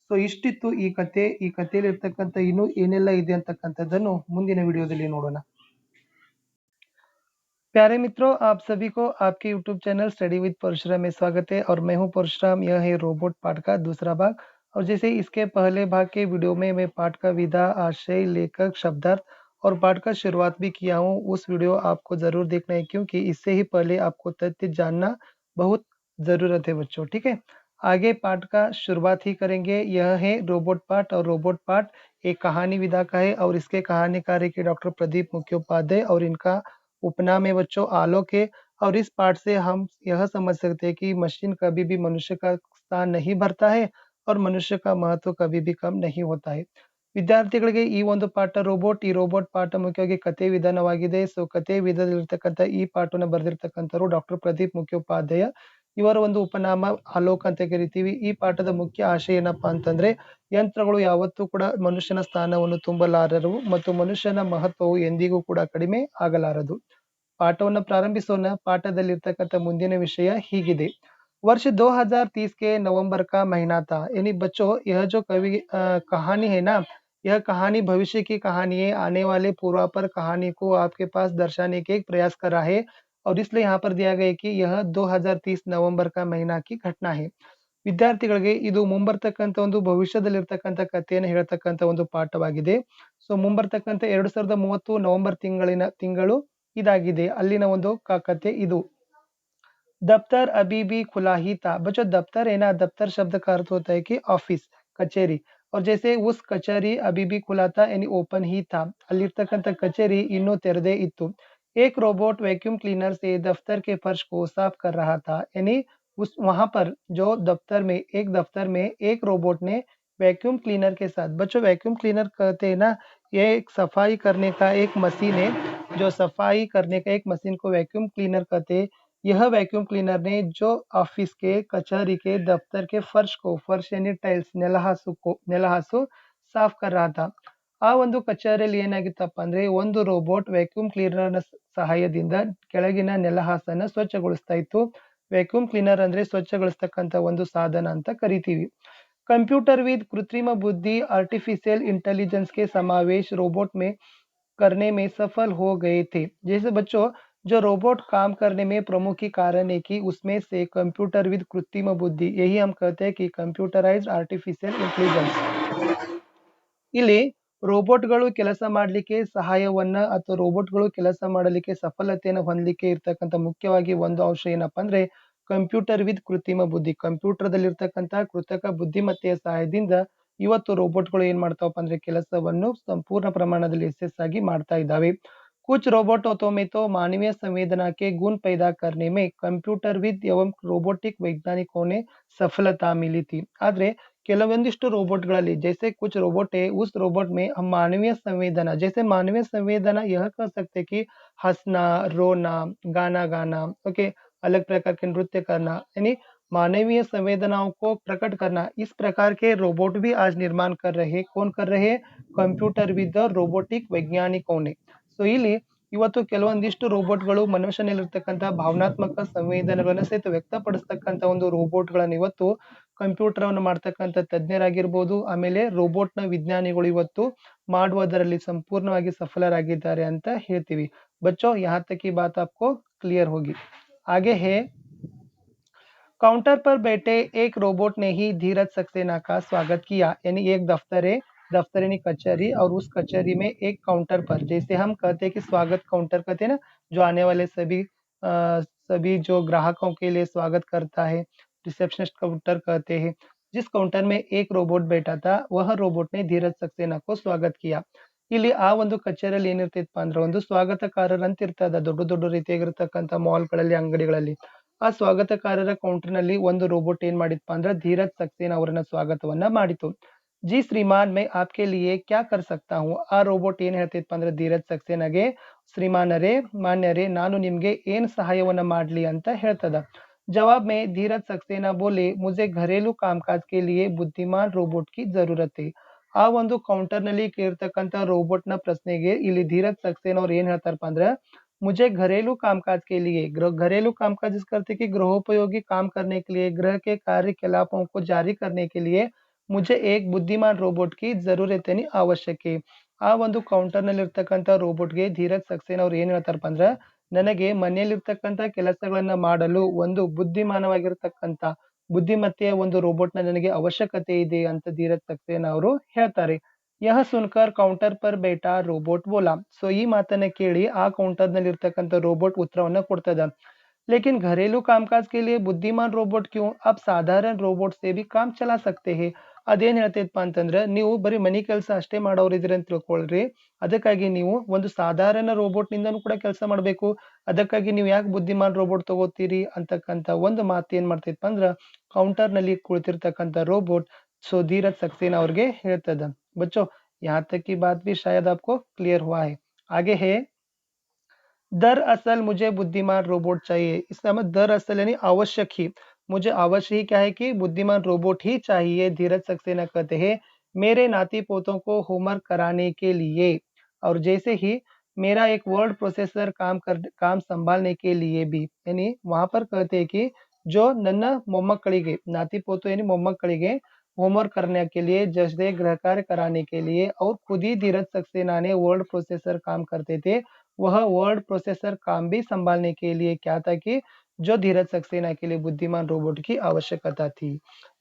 ಸೊ ಇಷ್ಟಿತ್ತು ಈ ಕಥೆಯಲ್ಲಿ ಇರ್ತಕ್ಕಂಥ ಇನ್ನು ಏನೆಲ್ಲ ಇದೆ ಅಂತಕ್ಕಂಥದ್ದನ್ನು ಮುಂದಿನ ವಿಡಿಯೋದಲ್ಲಿ ನೋಡೋಣ। प्यारे मित्रों, आप सभी को आपके YouTube channel study with Parashuram में स्वागत है और मैं हूं परशुराम। यह है रोबोट पाठ का दूसरा भाग। और जैसे इसके पहले भाग के वीडियो में मैं पाठ का विधा, आशय, लेखक, शब्दार्थ और पाठ का शुरुआत भी किया हूं। उस वीडियो आपको जरूर देखना है क्योंकि इससे ही पहले आपको तथ्य जानना बहुत जरूरत है बच्चों। ठीक है, आगे पाठ का शुरुआत ही करेंगे। यह है रोबोट पाठ और रोबोट पाठ एक कहानी विधा का है और इसके कहानीकार है कि डॉक्टर प्रदीप मुखोपाध्याय और इनका उपनाम है बच्चों आलोक है। और इस पाठ से हम यह समझ सकते हैं कि मशीन कभी भी मनुष्य का स्थान नहीं भरता है और मनुष्य का महत्व कभी भी कम नहीं होता है। ವಿದ್ಯಾರ್ಥಿಗಳಿಗೆ ಈ ಒಂದು ಪಾಠ ಈ ರೋಬೋಟ್ ಪಾಠ ಮುಖ್ಯವಾಗಿ ಕಥೆ ವಿಧಾನವಾಗಿದೆ। ಸೊ ಕಥೆ ವಿಧದಲ್ಲಿರ್ತಕ್ಕಂಥ ಈ ಪಾಠವನ್ನು ಬರೆದಿರ್ತಕ್ಕಂಥವ್ರು ಡಾಕ್ಟರ್ ಪ್ರದೀಪ್ ಮುಖ್ಯೋಪಾಧ್ಯಾಯ, ಇವರ ಒಂದು ಉಪನಾಮ ಆಲೋಕ್ ಅಂತ ಕರಿತೀವಿ। ಈ ಪಾಠದ ಮುಖ್ಯ ಆಶಯ ಏನಪ್ಪಾ ಅಂತಂದ್ರೆ, ಯಂತ್ರಗಳು ಯಾವತ್ತೂ ಕೂಡ ಮನುಷ್ಯನ ಸ್ಥಾನವನ್ನು ತುಂಬಲಾರರು ಮತ್ತು ಮನುಷ್ಯನ ಮಹತ್ವವು ಎಂದಿಗೂ ಕೂಡ ಕಡಿಮೆ ಆಗಲಾರದು। पाठವನ್ನು ಪ್ರಾರಂಭಿಸೋಣ। ಪಾಠದಲ್ಲಿರ್ತಕ್ಕಂಥ ಮುಂದಿನ ವಿಷಯ ಹೀಗಿದೆ। वर्ष 2030 के नवंबर का महीना था। यानी बच्चों यह जो कहानी है ना, यह कहानी भविष्य की कहानी है। आने वाले पूर्वापर कहानी को आपके पास दर्शाने के एक प्रयास करा है और इसलिए यहाँ पर दिया गया है कि यह 2030 नवंबर का महीना की घटना है। ವಿದ್ಯಾರ್ಥಿಗಳಿಗೆ ಇದು ಮುಂಬರ್ತಕ್ಕಂಥ ಒಂದು ಭವಿಷ್ಯದಲ್ಲಿರ್ತಕ್ಕಂಥ ಕಥೆಯನ್ನು ಹೇಳ್ತಕ್ಕಂಥ ಒಂದು ಪಾಠವಾಗಿದೆ। ಸೊ ಮುಂಬರ್ತಕ್ಕಂಥ 2030 ನವೆಂಬರ್ ತಿಂಗಳು ಇದಾಗಿದೆ, ಅಲ್ಲಿನ ಒಂದು ಕಥೆ ಇದು। दफ्तर अभी भी खुला ही था। बच्चों दफ्तर है ना, दफ्तर शब्द का अर्थ होता है कि ऑफिस, कचेरी। और जैसे उस कचेरी अभी भी खुला था यानी ओपन ही था, अಲ್ಲಿರ್ತಕ್ಕಂಥ ಕಚೇರಿ ಇನ್ನೂ ತೆರೆದೇ ಇತ್ತು। एक रोबोट वैक्यूम क्लीनर से दफ्तर के फर्श को साफ कर रहा था। यानी उस वहां पर जो दफ्तर में एक रोबोट ने वैक्यूम क्लीनर के साथ, बच्चों वैक्यूम क्लीनर कहते हैं ना, ये एक सफाई करने का एक मशीन है। जो सफाई करने का एक मशीन को वैक्यूम क्लीनर कहते हैं। यह वैक्यूम क्लीनर ने जो ऑफिस के, कचहरी के, दफ्तर के फर्श यानी टाइल्स, ನೆಲಹಾಸು ಸಾಫ್ कर रहा था। ಆ ಒಂದು ಕಚೇರಿಯಲ್ಲಿ ಏನಾಗಿತ್ತಪ್ಪ ಅಂದ್ರೆ, ಒಂದು ರೋಬೋಟ್ ವ್ಯಾಕ್ಯೂಮ್ ಕ್ಲೀನರ್ ನ ಸಹಾಯದಿಂದ ಕೆಳಗಿನ ನೆಲಹಾಸನ್ನ ಸ್ವಚ್ಛಗೊಳಿಸ್ತಾ ಇತ್ತು। ವ್ಯಾಕ್ಯೂಮ್ ಕ್ಲೀನರ್ ಅಂದ್ರೆ ಸ್ವಚ್ಛಗೊಳಿಸ್ತಕ್ಕಂಥ ಒಂದು ಸಾಧನ ಅಂತ ಕರಿತೀವಿ। कंप्यूटर विद कृत्रिम बुद्धि आर्टिफिशियल इंटेलिजेंस के समावेश रोबोट में करने में सफल हो गए थे। जैसे बच्चों जो रोबोट काम करने में प्रमुख ही कारण है कि उसमें से कंप्यूटर विद कृत्रिम बुद्धि, यही हम कहते हैं कि कंप्यूटराइज्ड आर्टिफिशियल इंटेलिजेंस। ಇಲ್ಲಿ ರೋಬೋಟ್ಗಳು ಕೆಲಸ ಮಾಡಲಿಕ್ಕೆ ಸಹಾಯವನ್ನ ಅಥವಾ ರೋಬೋಟ್ಗಳು ಕೆಲಸ ಮಾಡಲಿಕ್ಕೆ ಸಫಲತೆಯನ್ನು ಹೊಂದಲಿಕ್ಕೆ ಇರ್ತಕ್ಕಂಥ ಮುಖ್ಯವಾಗಿ ಒಂದು ಅಂಶ ಏನಪ್ಪಾ ಅಂದ್ರೆ, ಕಂಪ್ಯೂಟರ್ ವಿತ್ ಕೃತ್ರಿಮ ಬುದ್ಧಿ, ಕಂಪ್ಯೂಟರ್ ಇರ್ತಕ್ಕಂಥ ಕೃತಕ ಬುದ್ಧಿಮತ್ತೆಯ ಸಹಾಯದಿಂದ ಇವತ್ತು ರೋಬೋಟ್ಗಳು ಏನ್ ಮಾಡ್ತಾವಪ್ಪ ಅಂದ್ರೆ ಕೆಲಸವನ್ನು ಸಂಪೂರ್ಣ ಪ್ರಮಾಣದಲ್ಲಿ ಯಶಸ್ಸಾಗಿ ಮಾಡ್ತಾ ಇದ್ದಾವೆ। कुछ रोबोटों में तो मानवीय संवेदना के गुण पैदा करने में कंप्यूटर विद एवं रोबोटिक वैज्ञानिकों ने सफलता मिली थी। आದ್ರೆ ಕೆಲವೊಂದಿಷ್ಟು ರೋಬೋಟ್ಗಳಲ್ಲಿ जैसे कुछ रोबोट है, उस रोबोट में हम मानवीय संवेदना, जैसे मानवीय संवेदना यह कह सकते कि हंसना, रोना, गाना गाना, ओके, अलग प्रकार के नृत्य करना, यानी मानवीय संवेदनाओं को प्रकट करना, इस प्रकार के रोबोट भी आज निर्माण कर रहे हैं। कौन कर रहे हैं? ಕಂಪ್ಯೂಟರ್ ವಿತ್ ರೋಬೋಟಿಕ್ ವೈಜ್ಞಾನಿಕವನ್ನೇ. ಸೊ ಇಲ್ಲಿ ಇವತ್ತು ಕೆಲವೊಂದಿಷ್ಟು ರೋಬೋಟ್ಗಳು ಮನುಷ್ಯನಲ್ಲಿರ್ತಕ್ಕಂಥ ಭಾವನಾತ್ಮಕ ಸಂವೇದನೆಗಳನ್ನ ಸಹಿತ ವ್ಯಕ್ತಪಡಿಸ್ತಕ್ಕಂಥ ಒಂದು ರೋಬೋಟ್ಗಳನ್ನ ಇವತ್ತು ಕಂಪ್ಯೂಟರವನ್ನು ಮಾಡ್ತಕ್ಕಂಥ ತಜ್ಞರಾಗಿರ್ಬೋದು, ಆಮೇಲೆ ರೋಬೋಟ್ನ ವಿಜ್ಞಾನಿಗಳು ಇವತ್ತು ಮಾಡುವುದರಲ್ಲಿ ಸಂಪೂರ್ಣವಾಗಿ ಸಫಲರಾಗಿದ್ದಾರೆ ಅಂತ ಹೇಳ್ತೀವಿ. बच्चों यहाँ तक की बात आपको क्लियर होगी। आगे है, काउंटर पर बैठे एक रोबोट ने ही धीरज सक्सेना का स्वागत किया। यानी एक दफ्तर है, दफ्तर यानी कचहरी, और उस कचहरी में एक काउंटर पर, जैसे हम कहते हैं कि स्वागत काउंटर कहते हैं ना, जो आने वाले सभी जो ग्राहकों के लिए स्वागत करता है, रिसेप्शनिस्ट काउंटर कहते हैं। जिस काउंटर में एक रोबोट बैठा था, वह रोबोट ने धीरज सक्सेना को स्वागत किया। ಇಲ್ಲಿ ಆ ಒಂದು ಕಚೇರಿಯಲ್ಲಿ ಏನಿರ್ತಿತ್ತಪ್ಪ ಅಂದ್ರೆ ಒಂದು ಸ್ವಾಗತಕಾರರಂತ ಇರ್ತದ, ದೊಡ್ಡ ದೊಡ್ಡ ರೀತಿಯಾಗಿರ್ತಕ್ಕಂಥ ಮಾಲ್ಗಳಲ್ಲಿ, ಅಂಗಡಿಗಳಲ್ಲಿ. ಆ ಸ್ವಾಗತಕಾರರ ಕೌಂಟರ್ನಲ್ಲಿ ಒಂದು ರೋಬೋಟ್ ಏನ್ ಮಾಡಿತ್ತಪ್ಪ ಅಂದ್ರೆ ಧೀರಜ್ ಸಕ್ಸೇನಾ ಅವರನ್ನ ಸ್ವಾಗತವನ್ನ ಮಾಡಿತು. ಜಿ ಶ್ರೀಮಾನ್ ಮೈ ಆಪ್ಕೆ ಲಿಯೆ ಕ್ಯಾ ಕರ್ ಸಕ್ತಾ ಹೂಂ. ಆ ರೋಬೋಟ್ ಏನ್ ಹೇಳ್ತಿತ್ತಪ್ಪ ಅಂದ್ರೆ ಧೀರಜ್ ಸಕ್ಸೇನಾಗೆ, ಶ್ರೀಮಾನರೇ, ಮಾನ್ಯರೇ, ನಾನು ನಿಮ್ಗೆ ಏನ್ ಸಹಾಯವನ್ನ ಮಾಡ್ಲಿ ಅಂತ ಹೇಳ್ತದ. जवाब में धीरज सक्सेना बोले, मुझे घरेलू कामकाज के लिए बुद्धिमान रोबोट की जरूरत है. ಆ ಒಂದು ಕೌಂಟರ್ನಲ್ಲಿ ಕೇಳಿರ್ತಕ್ಕಂಥ ರೋಬೋಟ್ನ ಪ್ರಶ್ನೆಗೆ ಇಲ್ಲಿ ಧೀರಜ್ ಸಕ್ಸೇನಾ ಅವ್ರು ಏನ್ ಹೇಳ್ತಾರಪ್ಪ ಅಂದ್ರೆ, मुझे घरेलू कामकाज के लिए, घरेलू कामकाज जिस करते कि गृहोपयोगी काम करने के लिए, गृह के कार्यकलापों को जारी करने के लिए मुझे एक बुद्धिमान रोबोट की जरूरत यानी आवश्यक है. ಆ ಒಂದು ಕೌಂಟರ್ನಲ್ಲಿರ್ತಕ್ಕಂಥ ರೋಬೋಟ್ಗೆ ಧೀರಜ್ ಸಕ್ಸೇನಾ ಅವ್ರು ಏನ್ ಹೇಳ್ತಾರಪ್ಪ ಅಂದ್ರೆ, ನನಗೆ ಮನೆಯಲ್ಲಿರ್ತಕ್ಕಂಥ ಕೆಲಸಗಳನ್ನ ಮಾಡಲು ಒಂದು ಬುದ್ಧಿಮಾನವಾಗಿರ್ತಕ್ಕಂಥ ಬುದ್ಧಿಮತ್ತೆಯ ಒಂದು ರೋಬೋಟ್ನ ನನಗೆ ಅವಶ್ಯಕತೆ ಇದೆ ಅಂತ ಧೀರಜ್ ಸಕ್ಸೇನಾ ಅವರು ಹೇಳ್ತಾರೆ. ಯಹ ಸುನ್ಕರ್ ಕೌಂಟರ್ ಪರ್ ಬೇಟಾ ರೋಬೋಟ್ ಬೋಲಾ. ಸೊ ಈ ಮಾತನ್ನ ಕೇಳಿ ಆ ಕೌಂಟರ್ ನಲ್ಲಿ ಇರ್ತಕ್ಕಂಥ ರೋಬೋಟ್ ಉತ್ತರವನ್ನ ಕೊಡ್ತದ. लेकिन घरेलू कामकाज के लिए बुद्धिमान रोबोट क्यों, अब साधारण रोबोट से भी काम चला सकते हैं. ಅದೇನ್ ಹೇಳ್ತೈತಪ್ಪ ಅಂತಂದ್ರೆ, ನೀವು ಬರೀ ಮನಿ ಕೆಲಸ ಅಷ್ಟೇ ಮಾಡೋರಿದ್ರಿ ಅಂತ ತಿಳ್ಕೊಳ್ರಿ, ಅದಕ್ಕಾಗಿ ನೀವು ಒಂದು ಸಾಧಾರಣ ರೋಬೋಟ್ ನಿಂದನೂ ಕೂಡ ಕೆಲಸ ಮಾಡಬೇಕು. ಅದಕ್ಕಾಗಿ ನೀವು ಯಾಕೆ ಬುದ್ಧಿಮಾನ್ ರೋಬೋಟ್ ತಗೋತೀರಿ ಅಂತಕ್ಕಂಥ ಒಂದು ಮಾತು ಏನ್ ಮಾಡ್ತೈತಪ್ಪ ಅಂದ್ರ ಕೌಂಟರ್ ನಲ್ಲಿ ಕುಳಿತಿರ್ತಕ್ಕಂಥ ರೋಬೋಟ್ सो धीरज सक्सेना ಅವ್ರಿಗೆ ಹೇಳ್ತದ. बच्चों यहाँ तक की बात भी शायद आपको क्लियर हुआ है। आगे है, दरअसल मुझे बुद्धिमान रोबोट चाहिए. इसका मतलब दरअसल यानी आवश्यक ही, मुझे आवश्यक ही क्या है कि बुद्धिमान रोबोट ही चाहिए. धीरज सक्सेना कहते हैं, मेरे नाती पोतों को होमवर्क कराने के लिए, और जैसे ही मेरा एक वर्ड प्रोसेसर काम संभालने के लिए भी. यानी वहां पर कहते हैं कि जो ನನ್ನ ಮೊಮ್ಮಕ್ಕಳಿಗೆ, नाती पोतों यानी ಮೊಮ್ಮಕ್ಕಳಿಗೆ होमवर्क करने के लिए, जैसे गृह कार्य कराने के लिए, और खुद ही धीरज सक्सेना ने वर्ड प्रोसेसर काम करते थे, वह वर्ड प्रोसेसर काम भी संभालने के लिए क्या था कि जो धीरज सक्सेना के लिए बुद्धिमान रोबोट की आवश्यकता थी.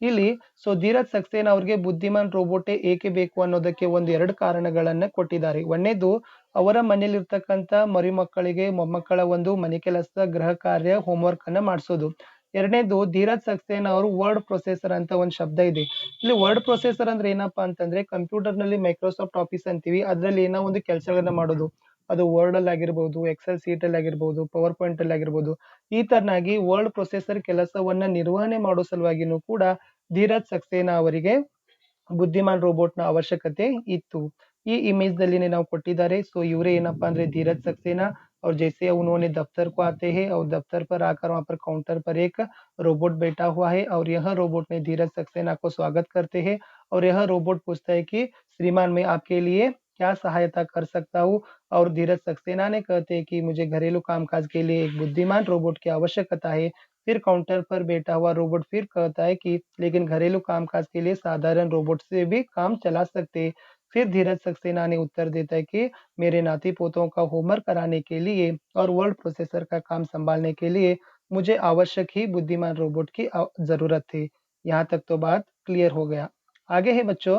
ಇಲ್ಲಿ ಸೊ ಧೀರಜ್ ಸಕ್ಸೇನಾ ಅವ್ರಿಗೆ ಬುದ್ಧಿಮಾನ್ ರೋಬೋಟೇ ಏಕೆ ಬೇಕು ಅನ್ನೋದಕ್ಕೆ ಒಂದು ಎರಡು ಕಾರಣಗಳನ್ನ ಕೊಟ್ಟಿದ್ದಾರೆ. ಒಂದನೇದು, ಅವರ ಮನೆಯಲ್ಲಿರ್ತಕ್ಕಂಥ ಮರಿಮಕ್ಕಳಿಗೆ, ಮೊಮ್ಮಕ್ಕಳ ಒಂದು ಮನೆ ಕೆಲಸ, ಗೃಹ ಕಾರ್ಯ, ಹೋಮ್ವರ್ಕ್ ಅನ್ನ ಮಾಡಿಸೋದು. ಎರಡನೇದು, ಧೀರಜ್ ಸಕ್ಸೇನಾ ಅವರು ವರ್ಡ್ ಪ್ರೊಸೆಸರ್ ಅಂತ ಒಂದು ಶಬ್ದ ಇದೆ. ಇಲ್ಲಿ ವರ್ಡ್ ಪ್ರೊಸೆಸರ್ ಅಂದ್ರೆ ಏನಪ್ಪಾ ಅಂತಂದ್ರೆ, ಕಂಪ್ಯೂಟರ್ ನಲ್ಲಿ ಮೈಕ್ರೋಸಾಫ್ಟ್ ಆಫೀಸ್ ಅಂತೀವಿ, ಅದ್ರಲ್ಲಿ ಏನೋ ಒಂದು ಕೆಲಸಗಳನ್ನ ಮಾಡೋದು. ಅದು ವರ್ಡ್ ಅಲ್ಲಿ ಆಗಿರ್ಬೋದು, ಎಕ್ಸೆಲ್ ಸೀಟ್ ಅಲ್ಲಿ ಆಗಿರ್ಬೋದು, ಪವರ್ ಪಾಯಿಂಟ್ ಅಲ್ಲಿ ಆಗಿರ್ಬೋದು. ಈ ತರನಾಗಿ ವರ್ಡ್ ಪ್ರೊಸೆಸರ್ ಕೆಲಸವನ್ನ ನಿರ್ವಹಣೆ ಮಾಡೋ ಸಲುವಾಗಿನೂ ಕೂಡ ಧೀರಜ್ ಸಕ್ಸೇನಾ ಅವರಿಗೆ ಬುದ್ಧಿಮಾನ್ ರೋಬೋಟ್ ನ ಅವಶ್ಯಕತೆ ಇತ್ತು. ಈ इमेज ನಲ್ಲಿ ನಾವು ಕೊಟ್ಟಿದ್ದಾರೆ. सो ಇವರೇ ಏನಪ್ಪಾ ಅಂದ್ರೆ धीरज सक्सेना, और जैसे उन्होंने दफ्तर को आते हैं और दफ्तर पर आकर वहां पर काउंटर पर एक रोबोट बैठा हुआ है, और यह रोबोट ने धीरज सक्सेना को स्वागत करते हैं, और यह रोबोट पूछता है कि श्रीमान मैं आपके लिए क्या सहायता कर सकता हूँ. और धीरज सक्सेना ने कहते हैं कि मुझे घरेलू कामकाज के लिए एक बुद्धिमान रोबोट की आवश्यकता है. फिर काउंटर पर बैठा हुआ रोबोट फिर कहता है कि लेकिन घरेलू कामकाज के लिए साधारण रोबोट से भी काम चला सकते हैं. फिर धीरज सक्सेना ने उत्तर देता है कि मेरे नाती पोतों का होमवर्क कराने के लिए और वर्ड प्रोसेसर का काम संभालने के लिए मुझे आवश्यक ही बुद्धिमान रोबोट की जरूरत थी. यहाँ तक तो बात क्लियर हो गया. आगे है बच्चों,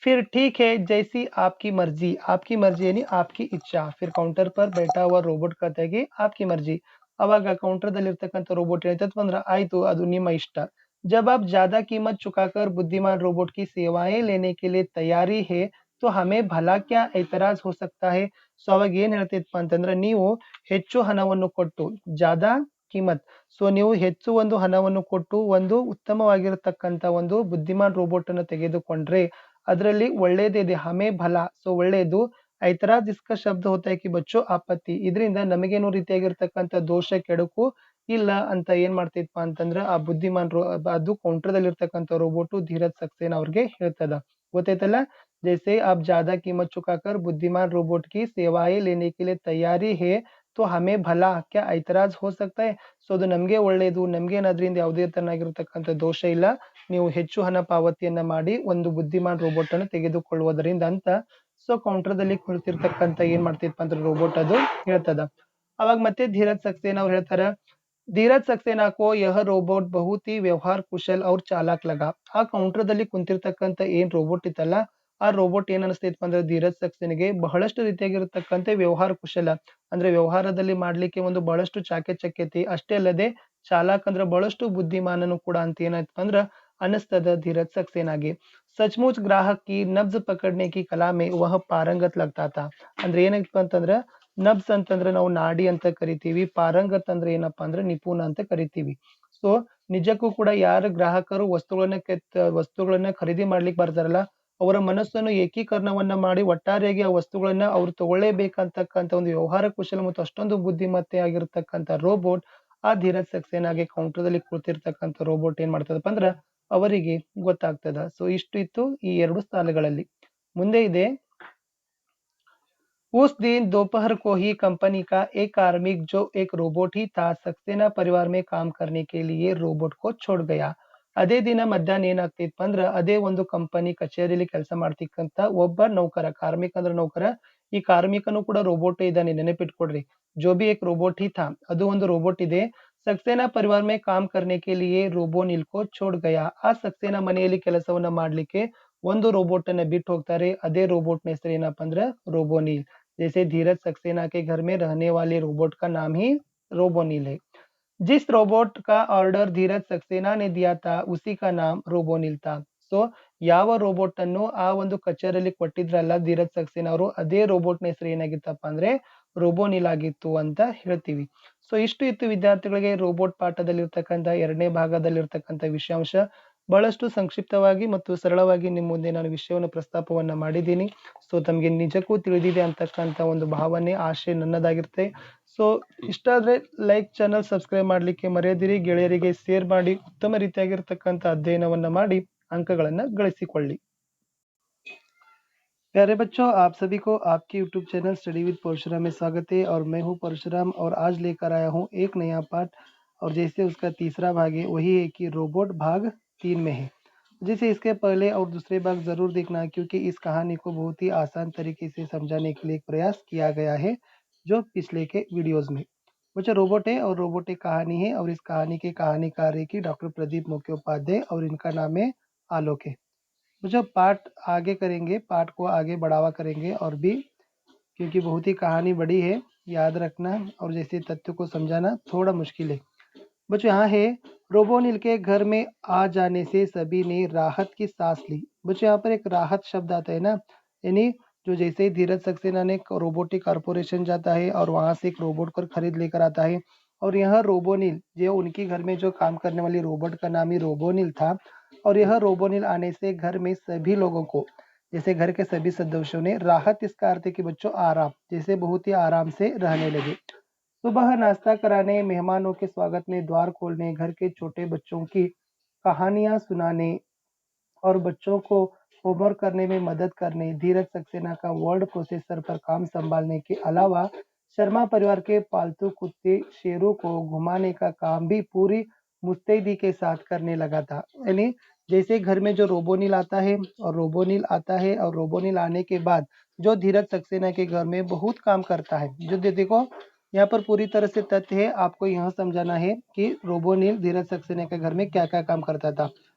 फिर ठीक है जैसी आपकी मर्जी यानी आपकी इच्छा. फिर काउंटर पर बैठा हुआ रोबोट कहता है कि आपकी मर्जी. ಅವಾಗ ಕೌಂಟರ್ದಲ್ಲಿರ್ತಕ್ಕಂಥ ರೋಬೋಟ್ ಹೇಳ್ತೈತೆ ಅಂದ್ರೆ, ಆಯ್ತು ಅದು ನಿಮ್ಮ ಇಷ್ಟ. जब आप ज्यादा कीमत चुकाकर बुद्धिमान रोबोट की सेवाएं लेने के लिए तैयारी है, तो हमें भला क्या ऐतराज हो सकता है. ಸೊ ಅವಾಗ ಏನ್ ಹೇಳ್ತೈತಪ್ಪ ಅಂತಂದ್ರೆ, ನೀವು ಹೆಚ್ಚು ಹಣವನ್ನು ಕೊಟ್ಟು, ಜಾದಾ ಕಿಮತ್, ಸೊ ನೀವು ಹೆಚ್ಚು ಒಂದು ಹಣವನ್ನು ಕೊಟ್ಟು ಒಂದು ಉತ್ತಮವಾಗಿರತಕ್ಕಂತ ಒಂದು ಬುದ್ಧಿಮಾನ್ ರೋಬೋಟ್ ಅನ್ನು ತೆಗೆದುಕೊಂಡ್ರೆ ಅದರಲ್ಲಿ ಒಳ್ಳೇದಿದೆ, ಹಮೇ ಭಲ, ಸೊ ಒಳ್ಳೇದು. ಐತರಾಜ್ ಇಸ್ಕ ಶಬ್ದ ಹೋತಾ है कि बच्चों आपत्ति, ಇದರಿಂದ ನಮಗೇನೋ ರೀತಿಯಾಗಿರ್ತಕ್ಕಂಥ ದೋಷ, ಕೆಡುಕು ಇಲ್ಲ ಅಂತ ಏನ್ ಮಾಡ್ತೈತಪ್ಪ ಅಂತಂದ್ರ ಆ ಬುದ್ಧಿಮಾನ್ ಅದು ಕೌಂಟರ್‌ದಲ್ಲಿರ್ತಕ್ಕಂಥ ರೋಬೋಟು ಧೀರಜ್ ಸಕ್ಸೇನಾ ಅವ್ರಿಗೆ ಹೇಳ್ತದ. ಗೊತ್ತೈತಲ್ಲ? जैसे आप ज़्यादा कीमत चुकाकर बुद्धिमान रोबोट की सेवाएँ लेने के लिए तैयारी है, तो हमें भला क्या ऐतराज़ हो सकता है? ಸೊ ಅದು ನಮ್ಗೆ ಒಳ್ಳೇದು, ನಮ್ಗೇನ್ ಅದ್ರಿಂದ ಯಾವುದೇ ತರನಾಗಿರ್ತಕ್ಕಂಥ ದೋಷ ಇಲ್ಲ. ನೀವು ಹೆಚ್ಚು ಹಣ ಪಾವತಿಯನ್ನ ಮಾಡಿ ಒಂದು ಬುದ್ಧಿಮಾನ್ ರೋಬೋಟ್ ಅನ್ನು ತೆಗೆದುಕೊಳ್ಳುವುದರಿಂದ ಅಂತ ಕೌಂಟರ್‌ದಲ್ಲಿ ಕುಳಿತಿರ್ತಕ್ಕಂಥ ಏನ್ ಮಾಡ್ತಿತ್ತಪ್ಪ ಅಂದ್ರೆ ರೋಬೋಟ್ ಅದು ಹೇಳ್ತದ. ಅವಾಗ ಮತ್ತೆ ಧೀರಜ್ ಸಕ್ಸೇನಾ ಅವ್ರು ಹೇಳ್ತಾರ, धीरज सक्सेना को यह रोबोट बहुत ही व्यवहार कुशल और ಚಾಲಾಕ್ ಲಗ. ಆ ಕೌಂಟರ್‌ದಲ್ಲಿ ಕುಂತಿರ್ತಕ್ಕಂಥ ಏನ್ ರೋಬೋಟ್ ಇತ್ತಲ್ಲ, ಆ ರೋಬೋಟ್ ಏನ್ ಅನಿಸ್ತೈತಪ್ಪ ಅಂದ್ರೆ ಧೀರಜ್ ಸಕ್ಸೇನಾಗೆ ಬಹಳಷ್ಟು ರೀತಿಯಾಗಿರ್ತಕ್ಕಂಥ ವ್ಯವಹಾರ ಕುಶಲ. ಅಂದ್ರೆ ವ್ಯವಹಾರದಲ್ಲಿ ಮಾಡ್ಲಿಕ್ಕೆ ಒಂದು ಬಹಳಷ್ಟು ಚಾಕಚಕ್ಯತೆ, ಅಷ್ಟೇ ಅಲ್ಲದೆ ಚಾಲಾಕ್ ಅಂದ್ರೆ ಬಹಳಷ್ಟು ಬುದ್ಧಿಮಾನನು ಕೂಡ ಅಂತ ಏನಾಯ್ತಪ್ಪ ಅಂದ್ರ ಅನಿಸ್ತದ ಧೀರಜ್ ಸಕ್ಸೇನಾಗೆ. सचमुच ग्राहक की नब्ज पकड़ने की कला में वह पारंगत लगता था. ಅಂದ್ರೆ ಏನಾಯ್ತಪ್ಪ ಅಂತಂದ್ರ ನಬ್ಸ್ ಅಂತಂದ್ರೆ ನಾವು ನಾಡಿ ಅಂತ ಕರಿತೀವಿ. ಪಾರಂಗತ್ ಅಂದ್ರೆ ಏನಪ್ಪಾ ಅಂದ್ರೆ ನಿಪುಣ ಅಂತ ಕರಿತೀವಿ. ಸೊ ನಿಜಕ್ಕೂ ಕೂಡ ಯಾರು ಗ್ರಾಹಕರು ವಸ್ತುಗಳನ್ನ ಖರೀದಿ ಮಾಡ್ಲಿಕ್ಕೆ ಬರ್ತಾರಲ್ಲ, ಅವರ ಮನಸ್ಸನ್ನು ಏಕೀಕರಣವನ್ನ ಮಾಡಿ ಒಟ್ಟಾರೆಯಾಗಿ ಆ ವಸ್ತುಗಳನ್ನ ಅವ್ರು ತಗೊಳ್ಳೇಬೇಕಂತಕ್ಕಂಥ ಒಂದು ವ್ಯವಹಾರ ಕುಶಲ ಮತ್ತು ಅಷ್ಟೊಂದು ಬುದ್ಧಿಮತ್ತೆ ಆಗಿರ್ತಕ್ಕಂಥ ರೋಬೋಟ್ ಆ ಧೀರಜ್ ಸಕ್ಸೇನಾಗೆ ಕೌಂಟರ್‌ದಲ್ಲಿ ಕೂತಿರ್ತಕ್ಕಂಥ ರೋಬೋಟ್ ಏನ್ ಮಾಡ್ತದಪ್ಪ ಅಂದ್ರ ಅವರಿಗೆ ಗೊತ್ತಾಗ್ತದ. ಸೊ ಇಷ್ಟು ಇತ್ತು ಈ 2 ಸಾಲುಗಳಲ್ಲಿ. ಮುಂದೆ ಇದೆ उस दिन दोपहर को ही कंपनी का एक कार्मिक जो एक रोबोट ही था सक्सेना परिवार में काम करने के लिए रोबोट को छोड़ गया. ಅದೇ ದಿನ ಮಧ್ಯಾಹ್ನ ಏನಾಗ್ತಿತ್ತು ಅಂದ್ರ ಅದೇ ಒಂದು ಕಂಪನಿ ಕಚೇರಿಯಲ್ಲಿ ಕೆಲಸ ಮಾಡ್ತಿಕ್ಕಂತ ಒಬ್ಬ ನೌಕರ, ಕಾರ್ಮಿಕ ಅಂದ್ರೆ ನೌಕರ, ಈ ಕಾರ್ಮಿಕನು ಕೂಡ ರೋಬೋಟ್ ಇದ್ದಾನೆ ನೆನಪಿಟ್ಕೊಡ್ರಿ. जो भी एक रोबोट ही था ಅದು ಒಂದು ರೋಬೋಟ್ ಇದೆ. सक्सेना परिवार में काम करने के लिए रोबोनिल को छोड़ गया. ಆ ಸಕ್ಸೇನಾ ಮನೆಯಲ್ಲಿ ಕೆಲಸವನ್ನ ಮಾಡ್ಲಿಕ್ಕೆ ಒಂದು ರೋಬೋಟ್ ಅನ್ನ ಬಿಟ್ಟು ಹೋಗ್ತಾರೆ. ಅದೇ ರೋಬೋಟ್ ನ ಹೆಸರು ಏನಪ್ಪಾ ಅಂದ್ರೆ ರೋಬೋನಿಲ್. जैसे धीरज सक्सेना के घर में रहने वाले रोबोट का नाम ही रोबोनिल है. जिस रोबोट का ऑर्डर धीरज सक्सेना ने दिया था उसी का नाम रोबोनिल था. ಸೊ ಯಾವ ರೋಬೋಟ್ ಅನ್ನು ಆ ಒಂದು ಕಚೇರಿಯಲ್ಲಿ ಕೊಟ್ಟಿದ್ರಲ್ಲ ಧೀರಜ್ ಸಕ್ಸೇನಾ ಅವರು, ಅದೇ ರೋಬೋಟ್ ನ ಹೆಸರು ಏನಾಗಿತ್ತಪ್ಪ ಅಂದ್ರೆ ರೋಬೋನಿಲ್ ಆಗಿತ್ತು ಅಂತ ಹೇಳ್ತೀವಿ. ಸೊ ಇಷ್ಟು ಇತ್ತು ವಿದ್ಯಾರ್ಥಿಗಳಿಗೆ ರೋಬೋಟ್ ಪಾಠದಲ್ಲಿರ್ತಕ್ಕಂಥ 2ನೇ ಭಾಗದಲ್ಲಿರ್ತಕ್ಕಂಥ ವಿಷಯಾಂಶ. ಬಹಳಷ್ಟು ಸಂಕ್ಷಿಪ್ತವಾಗಿ ಮತ್ತು ಸರಳವಾಗಿ ನಿಮ್ಮ ಮುಂದೆ ನಾನು ವಿಷಯವನ್ನು ಪ್ರಸ್ತಾಪವನ್ನ ಮಾಡಿದ್ದೀನಿ. ಸೊ ತಮಗೆ ನಿಜಕ್ಕೂ ತಿಳಿದಿದೆ ಅಂತಕ್ಕಂಥ ಒಂದು ಭಾವನೆ, ಆಶೆ ನನ್ನದಾಗಿರುತ್ತೆ. ಸೊ ಇಷ್ಟ ಆದ್ರೆ ಲೈಕ್, ಚಾನಲ್ ಸಬ್ಸ್ಕ್ರೈಬ್ ಮಾಡ್ಲಿಕ್ಕೆ ಮರೆಯದಿರಿ. ಗೆಳೆಯರಿಗೆ ಶೇರ್ ಮಾಡಿ ಉತ್ತಮ ರೀತಿಯಾಗಿರ್ತಕ್ಕಂಥ ಅಧ್ಯಯನವನ್ನ ಮಾಡಿ ಅಂಕಗಳನ್ನ ಗಳಿಸಿಕೊಳ್ಳಿ. प्यारे बच्चों, आप सभी को आपके YouTube channel study with Parashuram में स्वागत है और मैं हूं परशुराम और आज लेकर आया हूं एक नया पाठ और जैसे उसका तीसरा भाग है वही है कि रोबोट भाग 3 में है। जैसे इसके पहले और दूसरे भाग ज़रूर देखना क्योंकि इस कहानी को बहुत ही आसान तरीके से समझाने के लिए एक प्रयास किया गया है जो पिछले के वीडियोज़ में। बच्चों रोबोट है और रोबोट एक कहानी है और इस कहानी के कहानीकार है कि डॉक्टर प्रदीप मुखोपाध्याय और इनका नाम है आलोक है। जो पाठ आगे करेंगे, पाठ को आगे बढ़ावा करेंगे और भी, क्योंकि बहुत ही कहानी बड़ी है, याद रखना और जैसे तथ्य को समझाना थोड़ा मुश्किल है। बच्चों यहाँ है, रोबोनिल के घर में आ जाने से सभी ने राहत की सांस ली। बच्चों यहाँ पर एक राहत शब्द आता है ना, यानी जो जैसे ही धीरज सक्सेना ने रोबोटिक कॉरपोरेशन जाता है और वहां से एक रोबोट को खरीद लेकर आता है और यह रोबोनिल जो उनकी घर में जो काम करने वाली रोबोट का नाम ही रोबोनिल था और यह रोबोनिल आने से घर में सभी लोगों को, जैसे घर के सभी सदस्यों ने राहत, इसका अर्थ है कि बच्चों आराम, जैसे बहुत ही आराम से रहने लगे। सुबह नाश्ता कराने, मेहमानों के स्वागत में द्वार खोलने, घर के छोटे बच्चों की कहानियां सुनाने और बच्चों को होमवर्क करने में मदद करने, धीरज सक्सेना का वर्ड प्रोसेसर पर काम संभालने के अलावा शर्मा परिवार के पालतू कुत्ते शेरों को घुमाने का काम भी पूरी मुस्तैदी के साथ करने लगा था। यानी जैसे घर में जो रोबोनिल आता है और रोबोनिल आता है और रोबोनिल आने के बाद जो धीरज सक्सेना के घर में बहुत काम करता है। जो देखो यहाँ पर पूरी तरह से तथ्य है, आपको यहाँ समझाना है कि रोबोनिल धीरज सक्सेना के घर में क्या क्या काम करता था।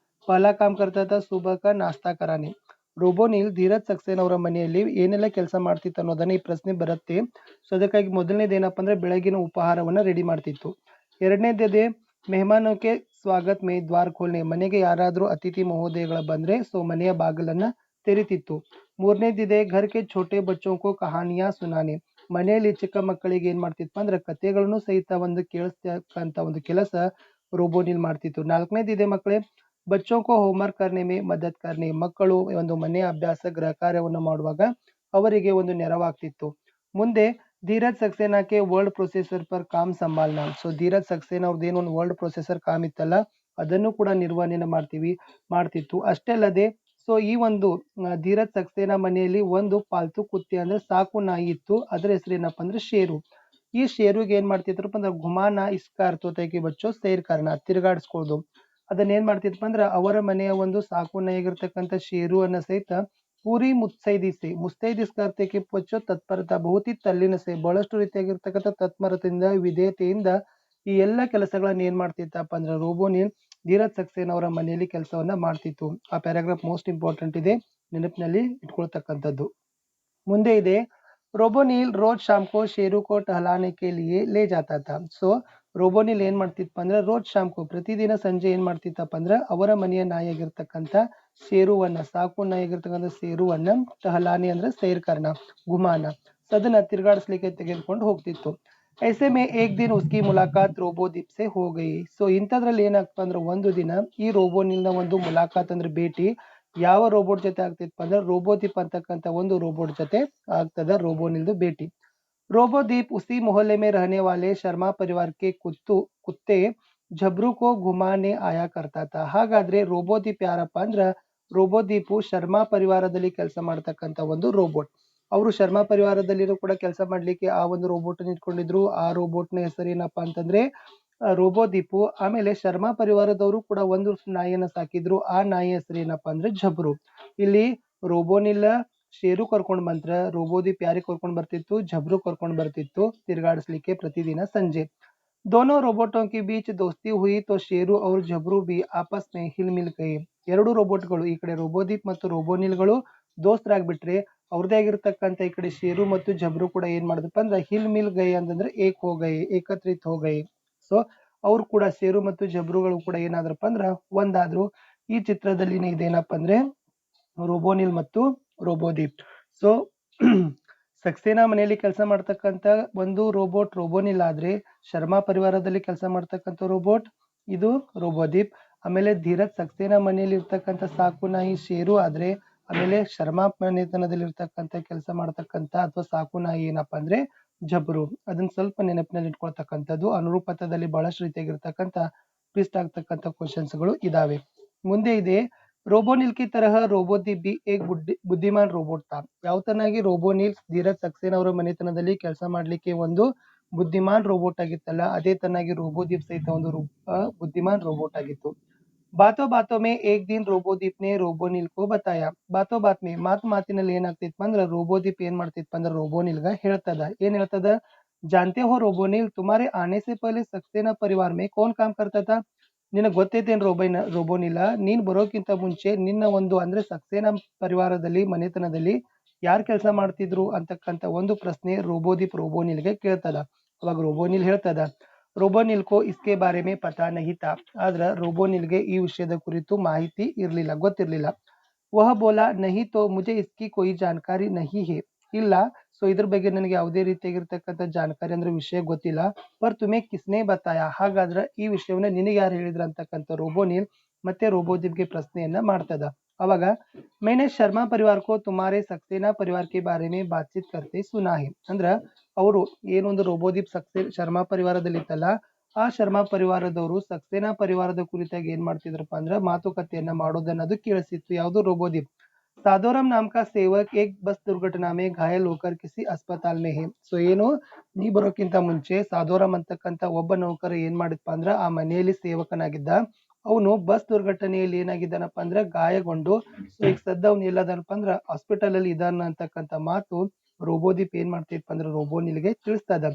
पहला काम करता था सुबह का नाश्ता कराने। ರೋಬೋನಿಲ್ ಧೀರಜ್ ಸಕ್ಸೇನಾ ಅವರ ಮನೆಯಲ್ಲಿ ಏನೆಲ್ಲ ಕೆಲಸ ಮಾಡ್ತಿತ್ತು ಅನ್ನೋದನ್ನ ಈ ಪ್ರಶ್ನೆ ಬರುತ್ತೆ. ಸೊ ಅದಕ್ಕಾಗಿ ಮೊದಲನೇದು ಏನಪ್ಪ ಅಂದ್ರೆ ಬೆಳಗಿನ ಉಪಹಾರವನ್ನ ರೆಡಿ ಮಾಡ್ತಿತ್ತು. ಎರಡನೇದಿದೆ ಮೆಹಮಾನೋ ಕೆ ಸ್ವಾಗತ್ ಮೇ ದ್ವಾರ ಖೋಲ್ನೆ, ಮನೆಗೆ ಯಾರಾದರೂ ಅತಿಥಿ ಮಹೋದಯಗಳ ಬಂದ್ರೆ ಸೊ ಮನೆಯ ಬಾಗಿಲನ್ನ ತೆರಿತಿತ್ತು. ಮೂರನೇದಿದೆ ಘರ್ ಕೆ ಛೋಟೆ ಬಚ್ಚೋं को ಕಹಾನಿಯಾ ಸುನಾನೆ, ಮನೆಯಲ್ಲಿ ಚಿಕ್ಕ ಮಕ್ಕಳಿಗೆ ಏನ್ ಮಾಡ್ತಿತ್ತು ಅಂದ್ರೆ ಕಥೆಗಳನ್ನು ಸಹಿತ ಒಂದು ಕೇಳಿಸ್ತಕ್ಕಂತ ಒಂದು ಕೆಲಸ ರೋಬೋನಿಲ್ ಮಾಡ್ತಿತ್ತು. ನಾಲ್ಕನೇದಿದೆ ಮಕ್ಕಳೇ बच्चों को होमवर्क करने में मदद करने, ಮಕ್ಕಳು ಒಂದು ಮನೆ ಅಭ್ಯಾಸ ಗೃಹ ಕಾರ್ಯವನ್ನು ಮಾಡುವಾಗ ಅವರಿಗೆ ಒಂದು ನೆರವಾಗ್ತಿತ್ತು. ಮುಂದೆ ಧೀರಜ್ ಸಕ್ಸೇನಾ ಕೆ ವರ್ಡ್ ಪ್ರೊಸೆಸರ್ ಪರ್ ಕಾಮ್ ಸಂಭಾಲ್ನಾ. ಸೊ ಧೀರಜ್ ಸಕ್ಸೇನಾ ಅವ್ರದ್ದು ಏನೋ ಒಂದು ವರ್ಡ್ ಪ್ರೊಸೆಸರ್ ಕಾಮ್ ಇತ್ತಲ್ಲ, ಅದನ್ನು ಕೂಡ ನಿರ್ವಹಣೆಯನ್ನು ಮಾಡ್ತಿತ್ತು. ಅಷ್ಟೇ ಅಲ್ಲದೆ ಸೊ ಈ ಒಂದು ಧೀರಜ್ ಸಕ್ಸೇನಾ ಮನೆಯಲ್ಲಿ ಒಂದು ಪಾಲ್ತು ಕುತ್ತೆ ಅಂದ್ರೆ ಸಾಕು ನಾಯಿ ಇತ್ತು. ಅದರ ಹೆಸರೇನಪ್ಪ ಅಂದ್ರೆ ಶೇರು. ಈ ಶೇರುಗೆ ಏನ್ ಮಾಡ್ತಿದ್ರಪ್ಪ ಅಂದ್ರೆ ಘುಮಾನ ಇಸ್ಕಾ ಅರ್ಥ ಹೋತಾ ಹೈ ಕಿ ಬಚ್ಚೋ ಸೈರ್ ಕರ್ನ, ತಿರುಗಾಡಿಸ್ಕೊಳ್ಳೋದು. ಅದನ್ನ ಏನ್ ಮಾಡ್ತಿದ್ರಪ್ಪ ಅಂದ್ರೆ ಅವರ ಮನೆಯ ಒಂದು ಸಾಕು ನಾಯಿಗಿರ್ತಕ್ಕಂಥ ಶೇರು ಅನ್ನ ಸಹಿತ ಪೂರಿ ಮುಸ್ತೈದಿಸ್ ಕರ್ತೆಗೆ ಪಚ್ಚೋ ತತ್ಪರತಾ ಬಹುತಿ ತಲ್ಲಿನಸೆ ಬಹಳಷ್ಟು ರೀತಿಯಾಗಿರ್ತಕ್ಕಂಥ ತತ್ಪರತೆಯಿಂದ ವಿಧೇಯತೆಯಿಂದ ಈ ಎಲ್ಲ ಕೆಲಸಗಳನ್ನ ಏನ್ ಮಾಡ್ತಿತ್ತಪ್ಪ ಅಂದ್ರೆ ರೋಬೋನಿಲ್ ಧೀರಜ್ ಸಕ್ಸೇನಾ ಅವರ ಮನೆಯಲ್ಲಿ ಕೆಲಸವನ್ನ ಮಾಡ್ತಿತ್ತು. ಆ ಪ್ಯಾರಾಗ್ರಾಫ್ ಮೋಸ್ಟ್ ಇಂಪಾರ್ಟೆಂಟ್ ಇದೆ, ನೆನಪಿನಲ್ಲಿ ಇಟ್ಕೊಳ್ತಕ್ಕಂಥದ್ದು. ಮುಂದೆ ಇದೆ ರೋಬೋನಿಲ್ ರೋಜ್ ಶಾಮ್ ಕೋ ಶೇರು ಕೋ ಟಹಲಾನೆ ಕೆ ಲಿಯೆ ಲೇ ಜಾತಾ ಥಾ. ಸೊ ರೋಬೋನಿಲ್ ಏನ್ ಮಾಡ್ತಿತ್ತಪ್ಪ ಅಂದ್ರೆ ರೋಜ್ ಶಾಮ್ ಕೋ ಪ್ರತಿದಿನ ಸಂಜೆ ಏನ್ ಮಾಡ್ತಿತ್ತಪ್ಪ ಅಂದ್ರೆ ಅವರ ಮನೆಯ ನಾಯಿಯಾಗಿರ್ತಕ್ಕಂಥ ಶೇರುವನ್ನ, ಸಾಕು ನಾಯಿಯಾಗಿರ್ತಕ್ಕಂಥ ಶೇರುವನ್ನ ಟಹಲಾನೆ ಅಂದ್ರೆ ಸೈರ್ ಕರ್ನ, ಗುಮಾನ, ಅದನ್ನ ತಿರುಗಾಡಿಸ್ಲಿಕ್ಕೆ ತೆಗೆದುಕೊಂಡು ಹೋಗ್ತಿತ್ತು. ಐಸೆ ಮೇ ಏಕ್ ದಿನ್ ಉಸ್ಕಿ ಮುಲಾಕಾತ್ ರೋಬೋದೀಪ್ ಸೆ ಹೋ ಗಯಿ. ಸೊ ಇಂಥದ್ರಲ್ಲಿ ಏನಾಗ್ತಪ್ಪ ಅಂದ್ರೆ ಒಂದು ದಿನ ಈ ರೋಬೋನಿಲ್ನ ಒಂದು ಮುಲಾಕಾತ್ ಅಂದ್ರೆ ಭೇಟಿ ಯಾವ ರೋಬೋಟ್ ಜೊತೆ ಆಗ್ತಿತ್ತು ಅಂದ್ರೆ ರೋಬೋದೀಪ್ ಅಂತಕ್ಕಂಥ ಒಂದು ರೋಬೋಟ್ ಜೊತೆ ಆಗ್ತದ ರೋಬೋನಿಲ್ದು ಭೇಟಿ. रोबोदीप उसी मोहल्ले में रहने वाले शर्मा परिवार के कुत्ते झब्रू को घुमाने आया करता था. ಹಾಗಾದ್ರೆ ರೋಬೋದೀಪ್ ಯಾರಪ್ಪ ಅಂದ್ರೆ ರೋಬೋದೀಪು ಶರ್ಮಾ ಪರಿವಾರದಲ್ಲಿ ಕೆಲಸ ಮಾಡ್ತಕ್ಕಂಥ ಒಂದು ರೋಬೋಟ್. ಅವರು ಶರ್ಮಾ ಪರಿವಾರದಲ್ಲಿನೂ ಕೂಡ ಕೆಲಸ ಮಾಡ್ಲಿಕ್ಕೆ ಆ ಒಂದು ರೋಬೋಟ್ ಇಟ್ಕೊಂಡಿದ್ರು. ಆ ರೋಬೋಟ್ನ ಹೆಸರು ಏನಪ್ಪಾ ಅಂತಂದ್ರೆ ರೋಬೋದೀಪು. ಆಮೇಲೆ ಶರ್ಮಾ ಪರಿವಾರದವರು ಕೂಡ ಒಂದು ನಾಯಿಯನ್ನ ಸಾಕಿದ್ರು. ಆ ನಾಯಿ ಹೆಸರು ಏನಪ್ಪಾ ಅಂದ್ರೆ ಝಬ್ರು. ಇಲ್ಲಿ ರೋಬೋನಿಲ್ಲ ಶೇರು ಕರ್ಕೊಂಡು ಬಂದ್ರ ರೋಬೋದೀಪ್ ಯಾರಿಗೆ ಕರ್ಕೊಂಡು ಬರ್ತಿತ್ತು, ಝಬ್ರು ಕರ್ಕೊಂಡು ಬರ್ತಿತ್ತು ತಿರುಗಾಡಿಸ್ಲಿಕ್ಕೆ ಪ್ರತಿದಿನ ಸಂಜೆ. दोनों रोबोटों के बीच दोस्ती हुई तो शेरू और झब्रू भी आपस में हिल मिल गए. ಎರಡು ರೋಬೋಟ್ಗಳು ಈ ಕಡೆ ರೋಬೋದೀಪ್ ಮತ್ತು ರೋಬೋನಿಲ್ಗಳು ದೋಸ್ತರಾಗ್ಬಿಟ್ರೆ ಅವ್ರದೇ ಆಗಿರ್ತಕ್ಕಂಥ ಈ ಕಡೆ ಶೇರು ಮತ್ತು ಝಬ್ರು ಕೂಡ ಏನ್ ಮಾಡಿದಪ್ಪ ಅಂದ್ರೆ ಹಿಲ್ ಮಿಲ್ ಗೈ ಅಂತಂದ್ರೆ ಏಕ್ ಹೋಗೈ, ಏಕತ್ರಿತ್ ಹೋಗೈ. ಸೊ ಅವ್ರು ಕೂಡ ಶೇರು ಮತ್ತು ಝಬ್ರುಗಳು ಕೂಡ ಏನಾದ್ರಪ್ಪ ಅಂದ್ರ ಒಂದಾದ್ರು. ಈ ಚಿತ್ರದಲ್ಲಿನೇ ಇದೇನಪ್ಪ ಅಂದ್ರೆ ರೋಬೋನಿಲ್ ಮತ್ತು ರೋಬೋದೀಪ್. ಸೊ ಸಕ್ಸೇನಾ ಮನೆಯಲ್ಲಿ ಕೆಲಸ ಮಾಡ್ತಕ್ಕಂಥ ಒಂದು ರೋಬೋಟ್ ರೋಬೋನಿಲ್ ಆದ್ರೆ ಶರ್ಮಾ ಪರಿವಾರದಲ್ಲಿ ಕೆಲಸ ಮಾಡ್ತಕ್ಕಂಥ ರೋಬೋಟ್ ಇದು ರೋಬೋದೀಪ್. ಆಮೇಲೆ ಧೀರಜ್ ಸಕ್ಸೇನಾ ಮನೆಯಲ್ಲಿ ಇರ್ತಕ್ಕಂಥ ಸಾಕು ನಾಯಿ ಶೇರು ಆದ್ರೆ ಆಮೇಲೆ ಶರ್ಮಾ ಮನೆತನದಲ್ಲಿ ಇರ್ತಕ್ಕಂಥ ಕೆಲಸ ಮಾಡ್ತಕ್ಕಂಥ ಅಥವಾ ಸಾಕು ನಾಯಿ ಏನಪ್ಪಾ ಅಂದ್ರೆ ಝಬ್ರು. ಅದನ್ನ ಸ್ವಲ್ಪ ನೆನಪಿನಲ್ಲಿ ಇಟ್ಕೊಳ್ತಕ್ಕಂಥದ್ದು. ಅನುರೂಪತದಲ್ಲಿ ಬಹಳಷ್ಟು ರೀತಿಯಾಗಿರ್ತಕ್ಕಂಥ ಟ್ವಿಸ್ಟ್ ಆಗ್ತಕ್ಕಂಥ ಕ್ವಶನ್ಸ್ಗಳು ಇದಾವೆ. ಮುಂದೆ ಇದೆ रोबोनिल की तरह रोबोदीप भी एक बुद्धिमान ರೋಬೋಟ್ ತಾ. ಯಾವ ತರನಾಗಿ ರೋಬೋನಿಲ್ ಧೀರಜ್ ಸಕ್ಸೇನಾ ಅವರ ಮನೆತನದಲ್ಲಿ ಕೆಲಸ ಮಾಡ್ಲಿಕ್ಕೆ ಒಂದು ಬುದ್ಧಿಮಾನ್ ರೋಬೋಟ್ ಆಗಿತ್ತಲ್ಲ, ಅದೇ ತರನಾಗಿ ರೋಬೋದೀಪ್ ಸಹಿತ ಒಂದು ಬುದ್ಧಿಮಾನ್ ರೋಬೋಟ್ ಆಗಿತ್ತು. ಬಾತೋ ಬಾತೋ ಮೇ ಏಕ್ ದಿನ್ ರೋಬೋದೀಪ್ ನೆ ರೋಬೋನಿಲ್ ಕೋ ಬತಾಯ. ಬಾತೋ ಬಾತ್ ಮೇ ಮಾತಿನಲ್ಲಿ ಏನಾಗ್ತಿತ್ತು ಅಂದ್ರೆ ರೋಬೋದೀಪ್ ಏನ್ ಮಾಡ್ತಿತ್ತು ಅಂದ್ರೆ ರೋಬೋನಿಲ್ಗ ಹೇಳ್ತದ. ಏನ್ ಹೇಳ್ತದ, जानते हो रोबोनिल तुम्हारे आने से पहले सक्सेना परिवार में कौन काम करता था. ನಿನಗೆ ಗೊತ್ತೈತೇನು ರೋಬೋನಿಲ್ಲ, ನೀನ್ ಬರೋಕ್ಕಿಂತ ಮುಂಚೆ ನಿನ್ನ ಒಂದು ಅಂದ್ರೆ ಸಕ್ಸೇನಾ ಪರಿವಾರದಲ್ಲಿ ಮನೆತನದಲ್ಲಿ ಯಾರು ಕೆಲಸ ಮಾಡ್ತಿದ್ರು ಅಂತಕ್ಕಂಥ ಒಂದು ಪ್ರಶ್ನೆ ರೋಬೋದೀಪ್ ರೋಬೋನಿಲ್ಗೆ ಕೇಳ್ತದ. ಅವಾಗ ರೋಬೋನಿಲ್ ಹೇಳ್ತದ, ರೋಬೋನಿಲ್ ಕೋ ಇಸ್ಕೆ ಬಾರೆ ಮೇ ಪತಾ ನಹಿ ತಾ. ಆದ್ರ ರೋಬೋನಿಲ್ಗೆ ಈ ವಿಷಯದ ಕುರಿತು ಮಾಹಿತಿ ಇರ್ಲಿಲ್ಲ, ಗೊತ್ತಿರ್ಲಿಲ್ಲ. ವಹ ಬೋಲಾ ನಹಿ ತೋ ಮುಜೆ ಇಸ್ಕಿ ಕೋಯಿ ಜಾನ್ಕಾರಿ ನಹಿ ಹೇ. ಇಲ್ಲ, ಸೊ ಇದ್ರ ಬಗ್ಗೆ ನನಗೆ ಯಾವುದೇ ರೀತಿಯಾಗಿರ್ತಕ್ಕಂಥ ಜಾಣಕಾರಿ ಅಂದ್ರೆ ವಿಷಯ ಗೊತ್ತಿಲ್ಲ. ಪರ್ ತುಮೆ ಕಿಸ್ನೆ ಬತಾಯ, ಹಾಗಾದ್ರೆ ಈ ವಿಷಯವನ್ನ ನಿನಗೆ ಯಾರು ಹೇಳಿದ್ರ ಅಂತಕ್ಕಂಥ ರೋಬೋನಿಲ್ ಮತ್ತೆ ರೋಬೋದೀಪ್ಗೆ ಪ್ರಶ್ನೆಯನ್ನ ಮಾಡ್ತದ. ಅವಾಗ मैंने शर्मा परिवार को तुम्हारे सक्सेना परिवार के बारे में बातचीत करते सुना है. ಅಂದ್ರ ಅವರು ಏನೊಂದು ರೋಬೋದೀಪ್ ಶರ್ಮಾ ಪರಿವಾರದಲ್ಲಿ ಇತ್ತಲ್ಲ, ಆ ಶರ್ಮಾ ಪರಿವಾರದವರು ಸಕ್ಸೇನಾ ಪರಿವಾರದ ಕುರಿತಾಗಿ ಏನ್ ಮಾಡ್ತಿದ್ರಪ್ಪ ಅಂದ್ರ ಮಾತುಕತೆಯನ್ನ ಮಾಡೋದನ್ನದು ಕೇಳಿಸಿತ್ತು. ಯಾವುದು ರೋಬೋದೀಪ್. साधोराम नाम का सेवक एक बस दुर्घटना में घायल होकर किसी अस्पताल में है. ಸೊ ಏನು ನೀ ಬರೋಕ್ಕಿಂತ ಮುಂಚೆ ಸಾಧೋರಾಮ್ ಅಂತಕ್ಕಂಥ ಒಬ್ಬ ನೌಕರ ಏನ್ ಮಾಡಿದ್ಪ ಅಂದ್ರ ಆ ಮನೆಯಲ್ಲಿ ಸೇವಕನಾಗಿದ್ದ. ಅವನು ಬಸ್ ದುರ್ಘಟನೆಯಲ್ಲಿ ಏನಾಗಿದ್ದಾನಪ್ಪ ಅಂದ್ರೆ ಗಾಯಗೊಂಡು ಸೊ ಈಗ ಸದ್ದ ಅವ್ನು ಎಲ್ಲದನಪ್ಪ ಅಂದ್ರ ಹಾಸ್ಪಿಟಲ್ ಅಲ್ಲಿ ಇದಾನ ಅಂತಕ್ಕಂಥ ಮಾತು ರೋಬೋದೀಪ್ ಏನ್ ಮಾಡ್ತಿದ್ಪ ಅಂದ್ರೆ ರೋಬೋನಿಲ್ಗೆ ತಿಳಿಸ್ತದ.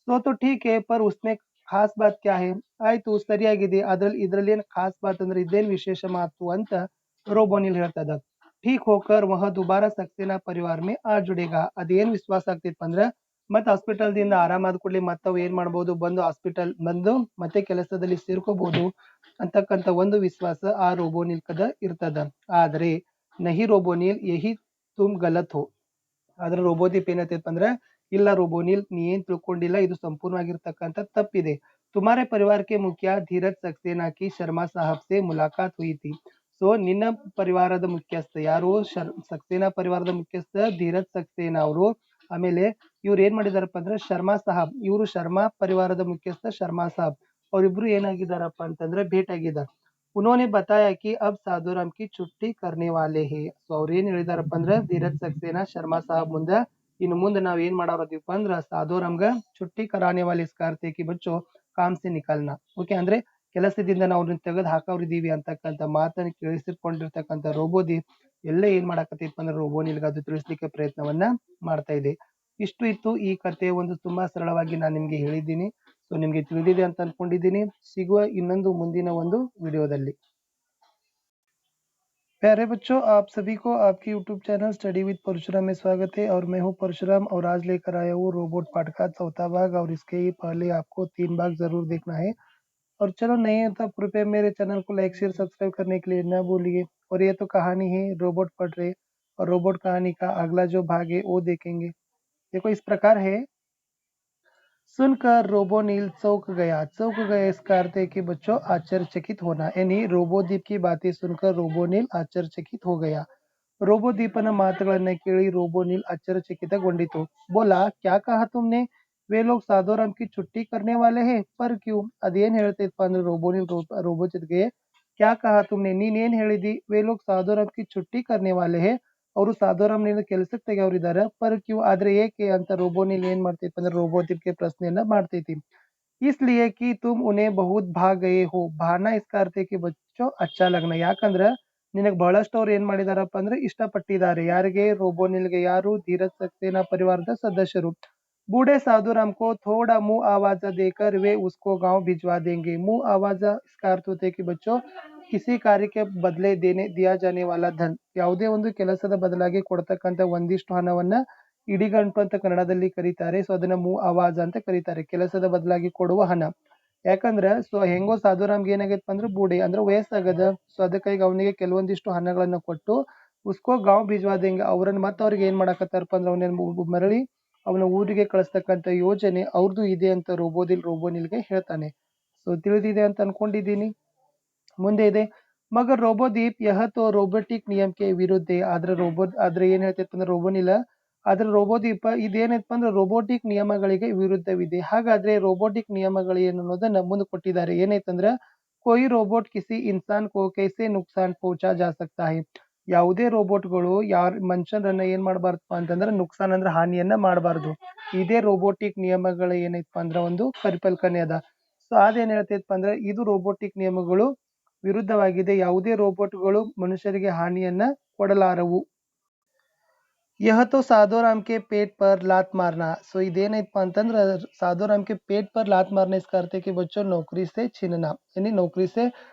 ಸೊ ತೋ ಠೀಕ್ ಹೇ ಪರ್ ಉಸ್ಮೆ ಖಾಸ್ ಬಾತ್ ಕ್ಯಾ ಹೇ. ಆಯ್ತು ಸರಿಯಾಗಿದೆ, ಇದ್ರಲ್ಲಿ ಏನ್ ಖಾಸ್ ಬಾತ್ ಅಂದ್ರೆ ಇದೇನ್ ವಿಶೇಷ ಮಾತು ಅಂತ ರೋಬೋನಿಲ್ ಹೇಳ್ತದ. ठीक होकर वह दोबारा सक्सेना परिवार में आ जुड़ेगा. ಅದೇನ್ ವಿಶ್ವಾಸ ಆಗ್ತಿತ್ತು ಅಂದ್ರೆ ಮತ್ತೆ ಹಾಸ್ಪಿಟಲ್ ದಿಂದ ಆರಾಮಾದ ಕೂಡಲೇ ಮತ್ತೆ ಅವು ಏನ್ ಮಾಡಬಹುದು, ಬಂದು ಹಾಸ್ಪಿಟಲ್ ಬಂದು ಮತ್ತೆ ಕೆಲಸದಲ್ಲಿ ಸೇರ್ಕೋಬಹುದು ಅಂತಕ್ಕಂಥ ಒಂದು ವಿಶ್ವಾಸ ಆ ರೋಬೋನಿಲ್ ಕದ ಇರ್ತದ. ಆದ್ರೆ ನಹಿ ರೋಬೋನಿಲ್ ಯಹಿ ತುಮ್ ಗಲತ್ ಹೋ. ಆದ್ರೆ ರೋಬೋದೀಪ್ ಏನಂತೈತ್ ಅಂದ್ರೆ ಇಲ್ಲ ರೋಬೋನಿಲ್, ನೀ ಏನ್ ತಿಳ್ಕೊಂಡಿಲ್ಲ, ಇದು ಸಂಪೂರ್ಣವಾಗಿರ್ತಕ್ಕಂಥ ತಪ್ಪಿದೆ. ತುಮಾರೆ ಪರಿವಾರ ಕೆ ಮುಖ್ಯ ಧೀರಜ್ ಸಕ್ಸೇನಾ ಕಿ ಶರ್ಮಾ ಸಾಹಬ್ ಸೆ ಮುಲಾಕಾತ್ ಹುಯಿ ಥಿ. ಸೊ ನಿನ್ನ ಪರಿವಾರದ ಮುಖ್ಯಸ್ಥ ಯಾರು, ಸಕ್ಸೇನಾ ಪರಿವಾರದ ಮುಖ್ಯಸ್ಥ ಧೀರಜ್ ಸಕ್ಸೇನಾ ಅವರು ಆಮೇಲೆ ಇವ್ರು ಏನ್ ಮಾಡಿದಾರಪ್ಪ ಅಂದ್ರೆ ಶರ್ಮಾ ಸಾಹಬ್, ಇವರು ಶರ್ಮಾ ಪರಿವಾರದ ಮುಖ್ಯಸ್ಥ ಶರ್ಮಾ ಸಾಹಬ್ ಅವರಿಬ್ರು ಏನಾಗಿದಾರಪ್ಪ ಅಂತಂದ್ರೆ ಭೇಟಿಯಾಗಿದ್ದಾರೆ. उन्होंने बताया कि अब साधुराम की छुट्टी करने वाले हैं. ಸೊ ಅವ್ರು ಏನ್ ಹೇಳಿದಾರಪ್ಪ ಅಂದ್ರೆ ಧೀರಜ್ ಸಕ್ಸೇನಾ ಶರ್ಮಾ ಸಾಹಬ್ ಮುಂದೆ ಇನ್ನು ಮುಂದೆ ನಾವ್ ಏನ್ ಮಾಡಾರದೀವಪ್ಪ ಅಂದ್ರ ಸಾಧುರಾಮ್ಗ छुट्टी कराने वाले इस कार्य की बच्चों काम से निकालना. ಓಕೆ ಅಂದ್ರೆ ಕೆಲಸದಿಂದ ನಾವು ಅವ್ರನ್ನ ತೆಗೆದು ಹಾಕವ್ರಿದೀವಿ ಅಂತಕ್ಕಂಥ ಮಾತನ್ನ ಕೇಳಿಸಿಕೊಂಡಿರ್ತಕ್ಕಂಥ ರೋಬೋದೀಪ್ ಎಲ್ಲ ಏನ್ ಮಾಡಾಕತ್ತೈತಪ್ಪ ಅಂದ್ರೆ ರೋಬೋನಿಲ್ಗೆ ಅದು ತಿಳಿಸ್ಲಿಕ್ಕೆ ಪ್ರಯತ್ನವನ್ನ ಮಾಡ್ತಾ ಇದೆ. ಇಷ್ಟು ಇತ್ತು ಈ ಕಥೆ, ಒಂದು ತುಂಬಾ ಸರಳವಾಗಿ ನಾನು ನಿಮ್ಗೆ ಹೇಳಿದ್ದೀನಿ. ಸೊ ನಿಮ್ಗೆ ತಿಳಿದಿದೆ ಅಂತ ಅನ್ಕೊಂಡಿದ್ದೀನಿ. ಸಿಗುವ ಇನ್ನೊಂದು ಮುಂದಿನ ಒಂದು ವಿಡಿಯೋದಲ್ಲಿ. प्यारे बच्चों, आप सभी को आपके YouTube channel study with Parashuram में स्वागत है और मैं हूं परशुराम और आज लेकर आया हूँ रोबोट पाठ का चौथा भाग और इसके ही पहले आपको 3 भाग जरूर देखना है। और चलो नहीं है तो आप कृपया मेरे चैनल को लाइक शेयर सब्सक्राइब करने के लिए न भूलिए। और ये तो कहानी है रोबोट पढ़ रहे, और रोबोट कहानी का अगला जो भाग है वो देखेंगे। देखो इस प्रकार है। सुनकर रोबोनील चौंक गया। चौंक गया इसका अर्थ है कि बच्चों आश्चर्यचकित होना, यानी रोबोदीप की बातें सुनकर रोबोनील आश्चर्यचकित हो गया. ರೋಬೋದೀಪನ ಮಾತುಗಳನ್ನ ಕೇಳಿ ರೋಬೋನಿಲ್ ಆಶ್ಚರ್ಯಚಕಿತಗೊಂಡಿತು. बोला क्या कहा तुमने? वे लोग साधुराम की छुट्टी करने वाले हैं, पर क्यों? ಅದೇನ್ ಹೇಳ್ತೈತಪ್ಪ ಅಂದ್ರೆ ರೋಬೋನಿಲ್ ರೋಬೋ ಜೊತೆಗೆ क्या कहा तुमने, ನೀನೇನ್ ಹೇಳಿದಿ? वे लोग साधुराम की छुट्टी करने वाले हैं, ಅವರು ಸಾಧುರಾಮ್ನಿಂದ ಕೆಲಸಕ್ಕೆ ತೆಗೆಯವರಿದ್ದಾರೆ, ಪರ್ ಕ್ಯೂ ಆದ್ರೆ ಏಕೆ ಅಂತ ರೋಬೋನಿಲ್ ಏನ್ ಮಾಡ್ತೈತಿ ಅಂದ್ರೆ ರೋಬೋದೀಪ್ಗೆ ಪ್ರಶ್ನೆಯನ್ನ ಮಾಡ್ತೈತಿ. इसलिए कि तुम उन्हें बहुत भाग गए हो. भाना इसका अर्थ है कि बच्चों अच्छा लगना, ಯಾಕಂದ್ರ ನಿನಗೆ ಬಹಳಷ್ಟು ಅವ್ರು ಏನ್ ಮಾಡಿದಾರಪ್ಪ ಅಂದ್ರೆ ಇಷ್ಟಪಟ್ಟಿದ್ದಾರೆ. ಯಾರಿಗೆ? ರೋಬೋನಿಲ್ಗೆ. ಯಾರು? ಧೀರಜ್ ಸಕ್ಸೇನಾ ಪರಿವಾರದ ಸದಸ್ಯರು. बूढ़े साधुराम को थोड़ा मुंह आवाजा देकर वे उसको गांव भिजवा देंगे. मुंह आवाजा इसका अर्थ होता है कि बच्चों किसी कार्य के बदले देने दिया जाने वाला धन, ಯಾವುದೇ ಒಂದು ಕೆಲಸದ ಬದಲಾಗಿ ಕೊಡ್ತಕ್ಕಂಥ ಒಂದಿಷ್ಟು ಹಣವನ್ನ ಇಡಿಗಂಟು ಅಂತ ಕನ್ನಡದಲ್ಲಿ ಕರೀತಾರೆ. ಸೊ ಅದನ್ನ ಮೂ ಆವಾಜ ಅಂತ ಕರೀತಾರೆ, ಕೆಲಸದ ಬದಲಾಗಿ ಕೊಡುವ ಹಣ. ಯಾಕಂದ್ರೆ ಸೊ ಹೆಂಗೋ ಸಾಧುರಾಮ್ಗೆ ಏನಾಗೈತಪ್ಪ ಅಂದ್ರೆ ಬೂಡೆ ಅಂದ್ರೆ ವಯಸ್ಸಾಗದ. ಸೊ ಅದಕ್ಕಾಗಿ ಅವನಿಗೆ ಕೆಲವೊಂದಿಷ್ಟು ಹಣಗಳನ್ನ ಕೊಟ್ಟು ಉಸ್ಕೋ ಗಾಂವ್ ಭಿಜ್ವಾದೆಂಗೆ, ಅವ್ರನ್ನ ಮತ್ತೆ ಅವ್ರಿಗೆ ಏನ್ ಮಾಡಾಕತ್ತಾರಪ್ಪ ಅಂದ್ರೆ ಅವನ ಮರಳಿ ಅವನ ಊರಿಗೆ ಕಳಿಸ್ತಕ್ಕಂಥ ಯೋಜನೆ ಅವ್ರದ್ದು ಇದೆ ಅಂತ ರೋಬೋನಿಲ್ಗೆ ಹೇಳ್ತಾನೆ. ಸೊ ತಿಳಿದಿದೆ ಅಂತ ಅನ್ಕೊಂಡಿದ್ದೀನಿ. ಮುಂದೆ ಇದೆ ಮಗರ್ ರೋಬೋದೀಪ್ ಯಹ ತೋ ರೋಬೋಟಿಕ್ ನಿಯಮಕ್ಕೆ ವಿರುದ್ಧ. ಆದ್ರೆ ಏನ್ ಹೇಳ್ತೈತೆ ಅಂದ್ರೆ ರೋಬೋನಿಲ್ಲ, ಆದ್ರೆ ರೋಬೋದೀಪ ಇದೇನೈತಪ್ಪ ಅಂದ್ರೆ ರೋಬೋಟಿಕ್ ನಿಯಮಗಳಿಗೆ ವಿರುದ್ಧವಿದೆ. ಹಾಗಾದ್ರೆ ರೋಬೋಟಿಕ್ ನಿಯಮಗಳು ಏನು ಅನ್ನೋದನ್ನ ಮುಂದೆ ಕೊಟ್ಟಿದ್ದಾರೆ. ಏನೈತಂದ್ರ कोई रोबोट किसी इंसान को कैसे नुकसान पहुंचा जा सकता है. ಯಾವುದೇ ರೋಬೋಟ್ಗಳು ಮನುಷ್ಯರನ್ನ ಏನ್ ಮಾಡಬಾರ್ದಪ್ಪ ಅಂತಂದ್ರೆ ನುಕ್ಸಾನ್ ಅಂದ್ರೆ ಹಾನಿಯನ್ನ ಮಾಡಬಾರ್ದು. ಇದೇ ರೋಬೋಟಿಕ್ ನಿಯಮಗಳ ಏನೈತಪ್ಪ ಅಂದ್ರೆ ಒಂದು ಪರಿಕಲ್ಪನೆ ಅದ. ಸೊ ಅದೇನ್ ಹೇಳ್ತೈತಪ್ಪ ಅಂದ್ರೆ ಇದು ರೋಬೋಟಿಕ್ ನಿಯಮಗಳು ವಿರುದ್ಧವಾಗಿದೆ. ಯಾವುದೇ ರೋಬೋಟ್ಗಳು ಮನುಷ್ಯರಿಗೆ ಹಾನಿಯನ್ನ ಕೊಡಲಾರವು. यह तो साधुराम के पेट पर लात मारना. ಸೊ ಇದೇನೈತಪ್ಪ ಅಂತಂದ್ರೆ साधुराम के पेट पर लात मारना इसका अर्थ है कि बच्चों नौकरी से छीनना, यानी नौकरी से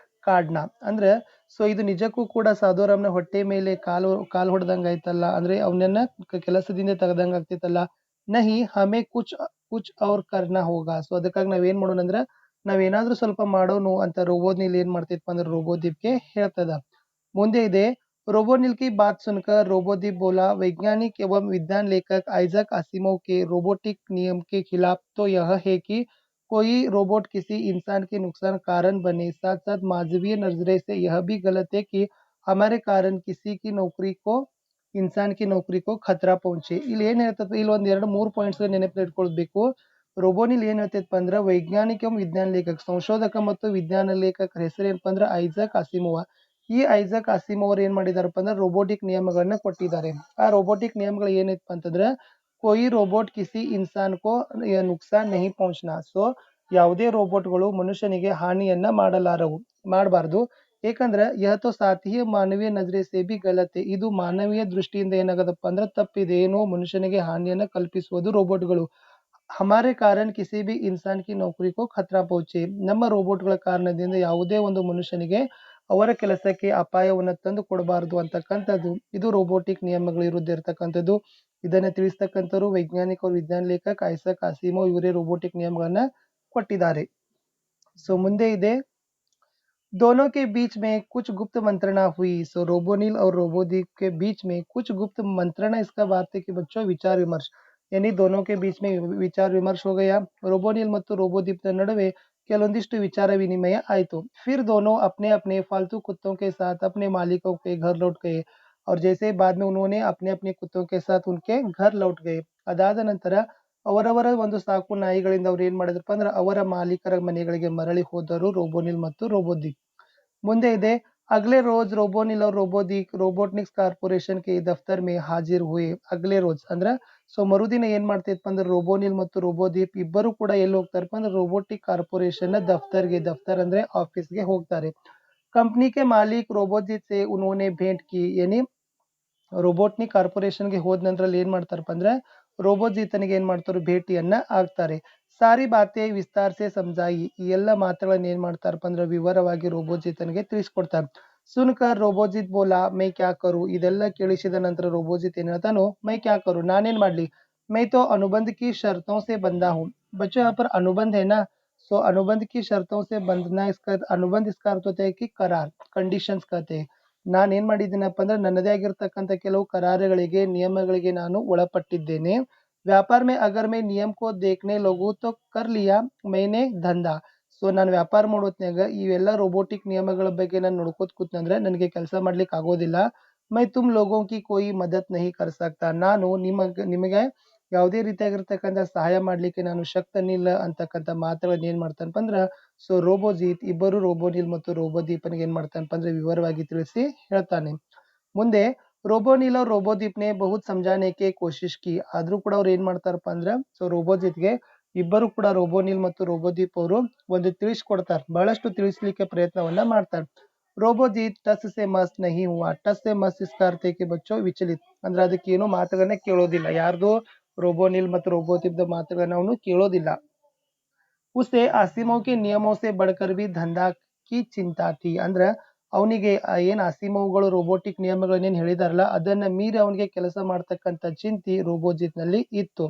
ಕಾಡ್ನ ಅಂದ್ರೆ ಸೊ ಇದು ನಿಜಕ್ಕೂ ಕೂಡ ಸಾಧುರಾಮ್ನ ಹೊಟ್ಟೆ ಮೇಲೆ ಕಾಲ್ ಹೊಡೆದಂಗ ಆಯ್ತಲ್ಲ, ಅಂದ್ರೆ ಅವನನ್ನ ಕೆಲಸದಿಂದ ತೆಗೆದಂಗ ಆಗ್ತೈತಲ್ಲ. ನಹಿ ಹಮೆ ಕುಚ್ ಔರ್ ಕರ್ನಾ ಹೋಗಾ. ಸೊ ಅದಕ್ಕಾಗಿ ನಾವೇನ್ ಮಾಡೋಣ ಅಂದ್ರೆ ನಾವೇನಾದ್ರೂ ಸ್ವಲ್ಪ ಮಾಡೋನು ಅಂತ ರೋಬೋನಿಲ್ ಏನ್ ಮಾಡ್ತೈತಪ್ಪ ಅಂದ್ರೆ ರೋಬೋದೀಪ್ಗೆ ಹೇಳ್ತದ. ಮುಂದೆ ಇದೆ रोबोनिल की बात सुनकर रोबोदीप बोला, वैज्ञानिक एवं विज्ञान लेखक आइजक आसिमोव के रोबोटिक नियम के खिलाफ तो यह है कि कोई रोबोट किसी इंसान के नुकसान कारण बने. साथ साथ मानवीय नजरे से यह भी गलत है कि हमारे कारण किसी की नौकरी को ಇನ್ಸಾನ್ ಕಿ ನೌಕರಿ ಕೋ ಖತರಾ ಪਹੁಂಚೆ. ಇಲ್ಲಿ ಏನ್ ಹೇಳ್ತಪ್ಪ, ಇಲ್ಲಿ ಒಂದ್ 2-3 ಪಾಯಿಂಟ್ಸ್ ನೆನಪು ಇಟ್ಕೊಳ್ಬೇಕು. ರೋಬೋನಿಲ್ ಏನ್ ಹೇಳ್ತೈತಪ್ಪ ಅಂದ್ರೆ ವೈಜ್ಞಾನಿಕ ವಿಜ್ಞಾನ ಲೇಖಕ, ಸಂಶೋಧಕ ಮತ್ತು ವಿಜ್ಞಾನ ಲೇಖಕರ ಹೆಸರು ಏನಪ್ಪ ಅಂದ್ರೆ ಐಜಾಕ್ ಅಸಿಮೋವ. ಈ ಐಜಾಕ್ ಅಸಿಮೋವ್ ಅವ್ರು ಏನ್ ಮಾಡಿದಾರಪ್ಪ ಅಂದ್ರೆ ರೋಬೋಟಿಕ್ ನಿಯಮಗಳನ್ನ ಕೊಟ್ಟಿದ್ದಾರೆ. ಆ ರೋಬೋಟಿಕ್ ನಿಯಮಗಳು ಏನೈತಪ್ಪ ಅಂತಂದ್ರೆ ಕೊಯ್ ರೋಬೋಟ್ ಕಿಸಿ ಇನ್ಸಾನ್ ಕೋ ನುಕ್ಸಾನ್ ನಹಿ ಪਹੁಂಚನಾ. ಸೊ ಯಾವುದೇ ರೋಬೋಟ್ಗಳು ಮನುಷ್ಯನಿಗೆ ಹಾನಿಯನ್ನ ಮಾಡಬಾರದು. ಏಕಂದ್ರೆ ಯಹ ಸಾಥಿ ಮಾನವೀಯ ನಜರೆ ಸೇ ಬಿ ಗಲತ್. ಇದು ಮಾನವೀಯ ದೃಷ್ಟಿಯಿಂದ ಏನಾಗದಪ್ಪ ಅಂದ್ರೆ ತಪ್ಪಿದೆ. ಏನೋ ಮನುಷ್ಯನಿಗೆ ಹಾನಿಯನ್ನ ಕಲ್ಪಿಸುವುದು ರೋಬೋಟ್ಗಳು. ಹಮಾರೆ ಕಾರಣ ಕಿಸಿ ಬಿ ಇನ್ಸಾನ್ ಕಿ ನೌಕರಿ ಕೋ ಖತರಾ ಪಹುಂಚೆ. ನಮ್ಮ ರೋಬೋಟ್ಗಳ ಕಾರಣದಿಂದ ಯಾವುದೇ ಒಂದು ಮನುಷ್ಯನಿಗೆ ಅವರ ಕೆಲಸಕ್ಕೆ ಅಪಾಯವನ್ನು ತಂದು ಕೊಡಬಾರದು ಅಂತಕ್ಕಂಥದ್ದು ಇದು ರೋಬೋಟಿಕ್ ನಿಯಮಗಳ ವಿರುದ್ಧ ಇರತಕ್ಕಂಥದ್ದು. ಇದನ್ನ ತಿಳಿಸ್ತಕ್ಕಂಥವ್ರು ವೈಜ್ಞಾನಿಕ ವಿಜ್ಞಾನ ಲೇಖಕ ಐಸಕ್ ಅಸಿಮೋವ್, ಇವರೇ ರೋಬೋಟಿಕ್ ನಿಯಮಗಳನ್ನ ಕೊಟ್ಟಿದ್ದಾರೆ. ಸೊ ಮುಂದೆ ಇದೆ दोनों के बीच में कुछ गुप्त मंत्रणा हुई. सो रोबोनिल और रोबोदीप के बीच में कुछ गुप्त मंत्रणा, इसका बात है कि बच्चों विचार विमर्श, यानी दोनों के बीच में विचार विमर्श हो गया. रोबोनिल ಮತ್ತು ರೋಬೋದೀಪ್ನ ನಡುವೆ ಕೆಲವೊಂದಿಷ್ಟು ವಿಚಾರ ವಿನಿಮಯ ಆಯಿತು. फिर दोनों अपने अपने फालतू कुत्तों के साथ अपने मालिकों के घर लौट गए. और जैसे बाद में उन्होंने अपने अपने कुत्तों के साथ उनके घर लौट गए. ಅದಾದ ನಂತರ ಅವರವರ ಒಂದು ಸಾಕು ನಾಯಿಗಳಿಂದ ಅವ್ರು ಏನ್ ಮಾಡಿದ್ರಪ್ಪ ಅಂದ್ರೆ ಅವರ ಮಾಲೀಕರ ಮನೆಗಳಿಗೆ ಮರಳಿ ಹೋದರು ರೋಬೋನಿಲ್ ಮತ್ತು ರೋಬೋದಿಕ್. ಮುಂದೆ ಇದೆ अगले रोज रोबोनिल और रोबोटिक्स ಕಾರ್ಪೊರೇಷನ್ ಕೆ ದಫ್ತರ್ ಮೇ ಹಾಜಿರ್ ಹುಯೆ. ಅಗ್ಲೆ ರೋಜ್ ಅಂದ್ರೆ ಸೊ ಮರುದಿನ ಏನ್ ಮಾಡ್ತಿತ್ತಪ್ಪ ಅಂದ್ರೆ ರೋಬೋನಿಲ್ ಮತ್ತು ರೋಬೋದೀಪ್ ಇಬ್ಬರು ಕೂಡ ಎಲ್ಲಿ ಹೋಗ್ತಾರಪ್ಪ ಅಂದ್ರೆ रोबोटिक ಕಾರ್ಪೊರೇಷನ್ ನ ದಫ್ತರ್ ಅಂದ್ರೆ ಆಫೀಸ್ಗೆ ಹೋಗ್ತಾರೆ. कंपनी के मालिक रोबोजित से उन्होंने भेंट की यानी ರೋಬೋಟ್ನಿ ಕಾರ್ಪೊರೇಷನ್ಗೆ ಹೋದ ನಂತರ ಅಲ್ಲಿ ಏನ್ ಮಾಡ್ತಾರಪ್ಪ ಅಂದ್ರೆ ರೋಬೋಜಿತನಿಗೆ ಏನ್ ಮಾಡ್ತಾರೆ ಭೇಟಿಯನ್ನ ಆಗ್ತಾರೆ. ಸಾರಿ ಬಾತೆ ವಿಸ್ತಾರ ಸೆ ಸಮಜಾಯಿ, ಈ ಎಲ್ಲ ಮಾತುಗಳನ್ನ ಏನ್ ಮಾಡ್ತಾರಪ್ಪ ಅಂದ್ರೆ ವಿವರವಾಗಿ ರೋಬೋಜಿತನಿಗೆ ತಿಳಿಸ್ಕೊಡ್ತಾರೆ. ಸುನ್ಕರ್ ರೋಬೋಜಿತ್ ಬೋಲಾ ಮೈ ಕ್ಯಾ ಕರು, ಇದೆಲ್ಲ ಕೇಳಿಸಿದ ನಂತರ ರೋಬೋಜಿತ್ ಏನ್ ಹೇಳ್ತಾನು ಮೈ ಕ್ಯಾ ಕರು, ನಾನೇನ್ ಮಾಡ್ಲಿ, ಮೈ ತೋ ಅನುಬಂಧ ಕಿ ಶರ್ತೋं से बंधा हूँ. बच्चों यहाँ पर अनुबंध है ना, सो अनुबंध की शर्तों से बंधना, इसका अनुबंध इसका अर्थ होता है कि करार, कंडीशंस कहते हैं. ನಾನು ಏನ್ ಮಾಡಿದ್ದೀನಪ್ಪ ಅಂದ್ರೆ ನನ್ನದೇ ಆಗಿರ್ತಕ್ಕಂಥ ಕೆಲವು ಕರಾರುಗಳಿಗೆ ನಿಯಮಗಳಿಗೆ ನಾನು ಒಳಪಟ್ಟಿದ್ದೇನೆ. ವ್ಯಾಪಾರ ಮೇ ಅಗರ್ ಮೈ ನಿಯಮ ಕೋ ದೇಖ್ನೆ ಲಗು ತೋ ಕರ್ ಲಿಯಾ ಮೈನೆ ದಂಧಾ. ಸೊ ನಾನು ವ್ಯಾಪಾರ ಮಾಡೋತ್ನ್ಯಾಗ ಇವೆಲ್ಲ ರೋಬೋಟಿಕ್ ನಿಯಮಗಳ ಬಗ್ಗೆ ನಾನು ನೋಡ್ಕೋತ ಕೂತ್ನಂದ್ರೆ ನನಗೆ ಕೆಲಸ ಮಾಡ್ಲಿಕ್ಕೆ ಆಗೋದಿಲ್ಲ. ಮೈ ತುಮ್ ಲೋಗೋ ಕಿ ಕೋಯಿ ಮದತ್ ನಹಿ ಕರ್ ಸಕ್ತಾ, ನಾನು ನಿಮಗೆ ಯಾವುದೇ ರೀತಿಯಾಗಿರ್ತಕ್ಕಂಥ ಸಹಾಯ ಮಾಡ್ಲಿಕ್ಕೆ ನಾನು ಶಕ್ತನಿಲ್ಲ ಅಂತಕ್ಕಂಥ ಮಾತುಗಳನ್ನ ಏನ್ ಮಾಡ್ತಾನಪ್ಪ ಅಂದ್ರೆ ಸೊ ರೋಬೋಜಿತ್ ಇಬ್ಬರು ರೋಬೋನಿಲ್ ಮತ್ತು ರೋಬೋದೀಪನಿಗೆ ಏನ್ ಮಾಡ್ತಾನಪ್ಪ ಅಂದ್ರೆ ವಿವರವಾಗಿ ತಿಳಿಸಿ ಹೇಳ್ತಾನೆ. ಮುಂದೆ ರೋಬೋನಿಲ್ और ರೋಬೋದೀಪ್ ने बहुत समझाने की कोशिश की, ಆದ್ರೂ ಕೂಡ ಅವ್ರು ಏನ್ ಮಾಡ್ತಾರಪ್ಪ ಅಂದ್ರೆ ಸೊ ರೋಬೋಜಿತ್ಗೆ ಇಬ್ಬರು ಕೂಡ ರೋಬೋನಿಲ್ ಮತ್ತು ರೋಬೋದೀಪ್ ಅವರು ಒಂದು ತಿಳಿಸ್ಕೊಡ್ತಾರೆ, ಬಹಳಷ್ಟು ತಿಳಿಸ್ಲಿಕ್ಕೆ ಪ್ರಯತ್ನವನ್ನ ಮಾಡ್ತಾರೆ. ರೋಬೋಜಿತ್ ಟಸ್ ಸೆ ಮಸ್ ನಹಿ ಹುವಾ, ಟಸ್ ಸೆ ಮಸ್ ಇಸ್का अर्थ है कि बच्चों विचलित, ಅಂದ್ರೆ ಅದಕ್ಕೆ ಏನು ಮಾತುಗಳನ್ನ ಕೇಳೋದಿಲ್ಲ, ಯಾರ್ದು ರೋಬೋನಿಲ್ ಮತ್ತು ರೋಬೋದೀಪ್ ಮಾತುಗಳನ್ನ ಅವನು ಕೇಳೋದಿಲ್ಲ. उसे आसिमों के नियमों से बढ़कर भी ಧಂಧಾ ಕಿ ಚಿಂತಾ ಥಿ, ಅಂದ್ರೆ ಅವನಿಗೆ ಏನ್ ಆಸಿಮೋವ್ಗಳು ರೋಬೋಟಿಕ್ ನಿಯಮಗಳನ್ನೇನು ಹೇಳಿದಾರಲ್ಲ ಅದನ್ನ ಮೀರಿ ಅವನಿಗೆ ಕೆಲಸ ಮಾಡ್ತಕ್ಕಂಥ ಚಿಂತೆ ರೋಬೋಜಿತ್ ನಲ್ಲಿ ಇತ್ತು.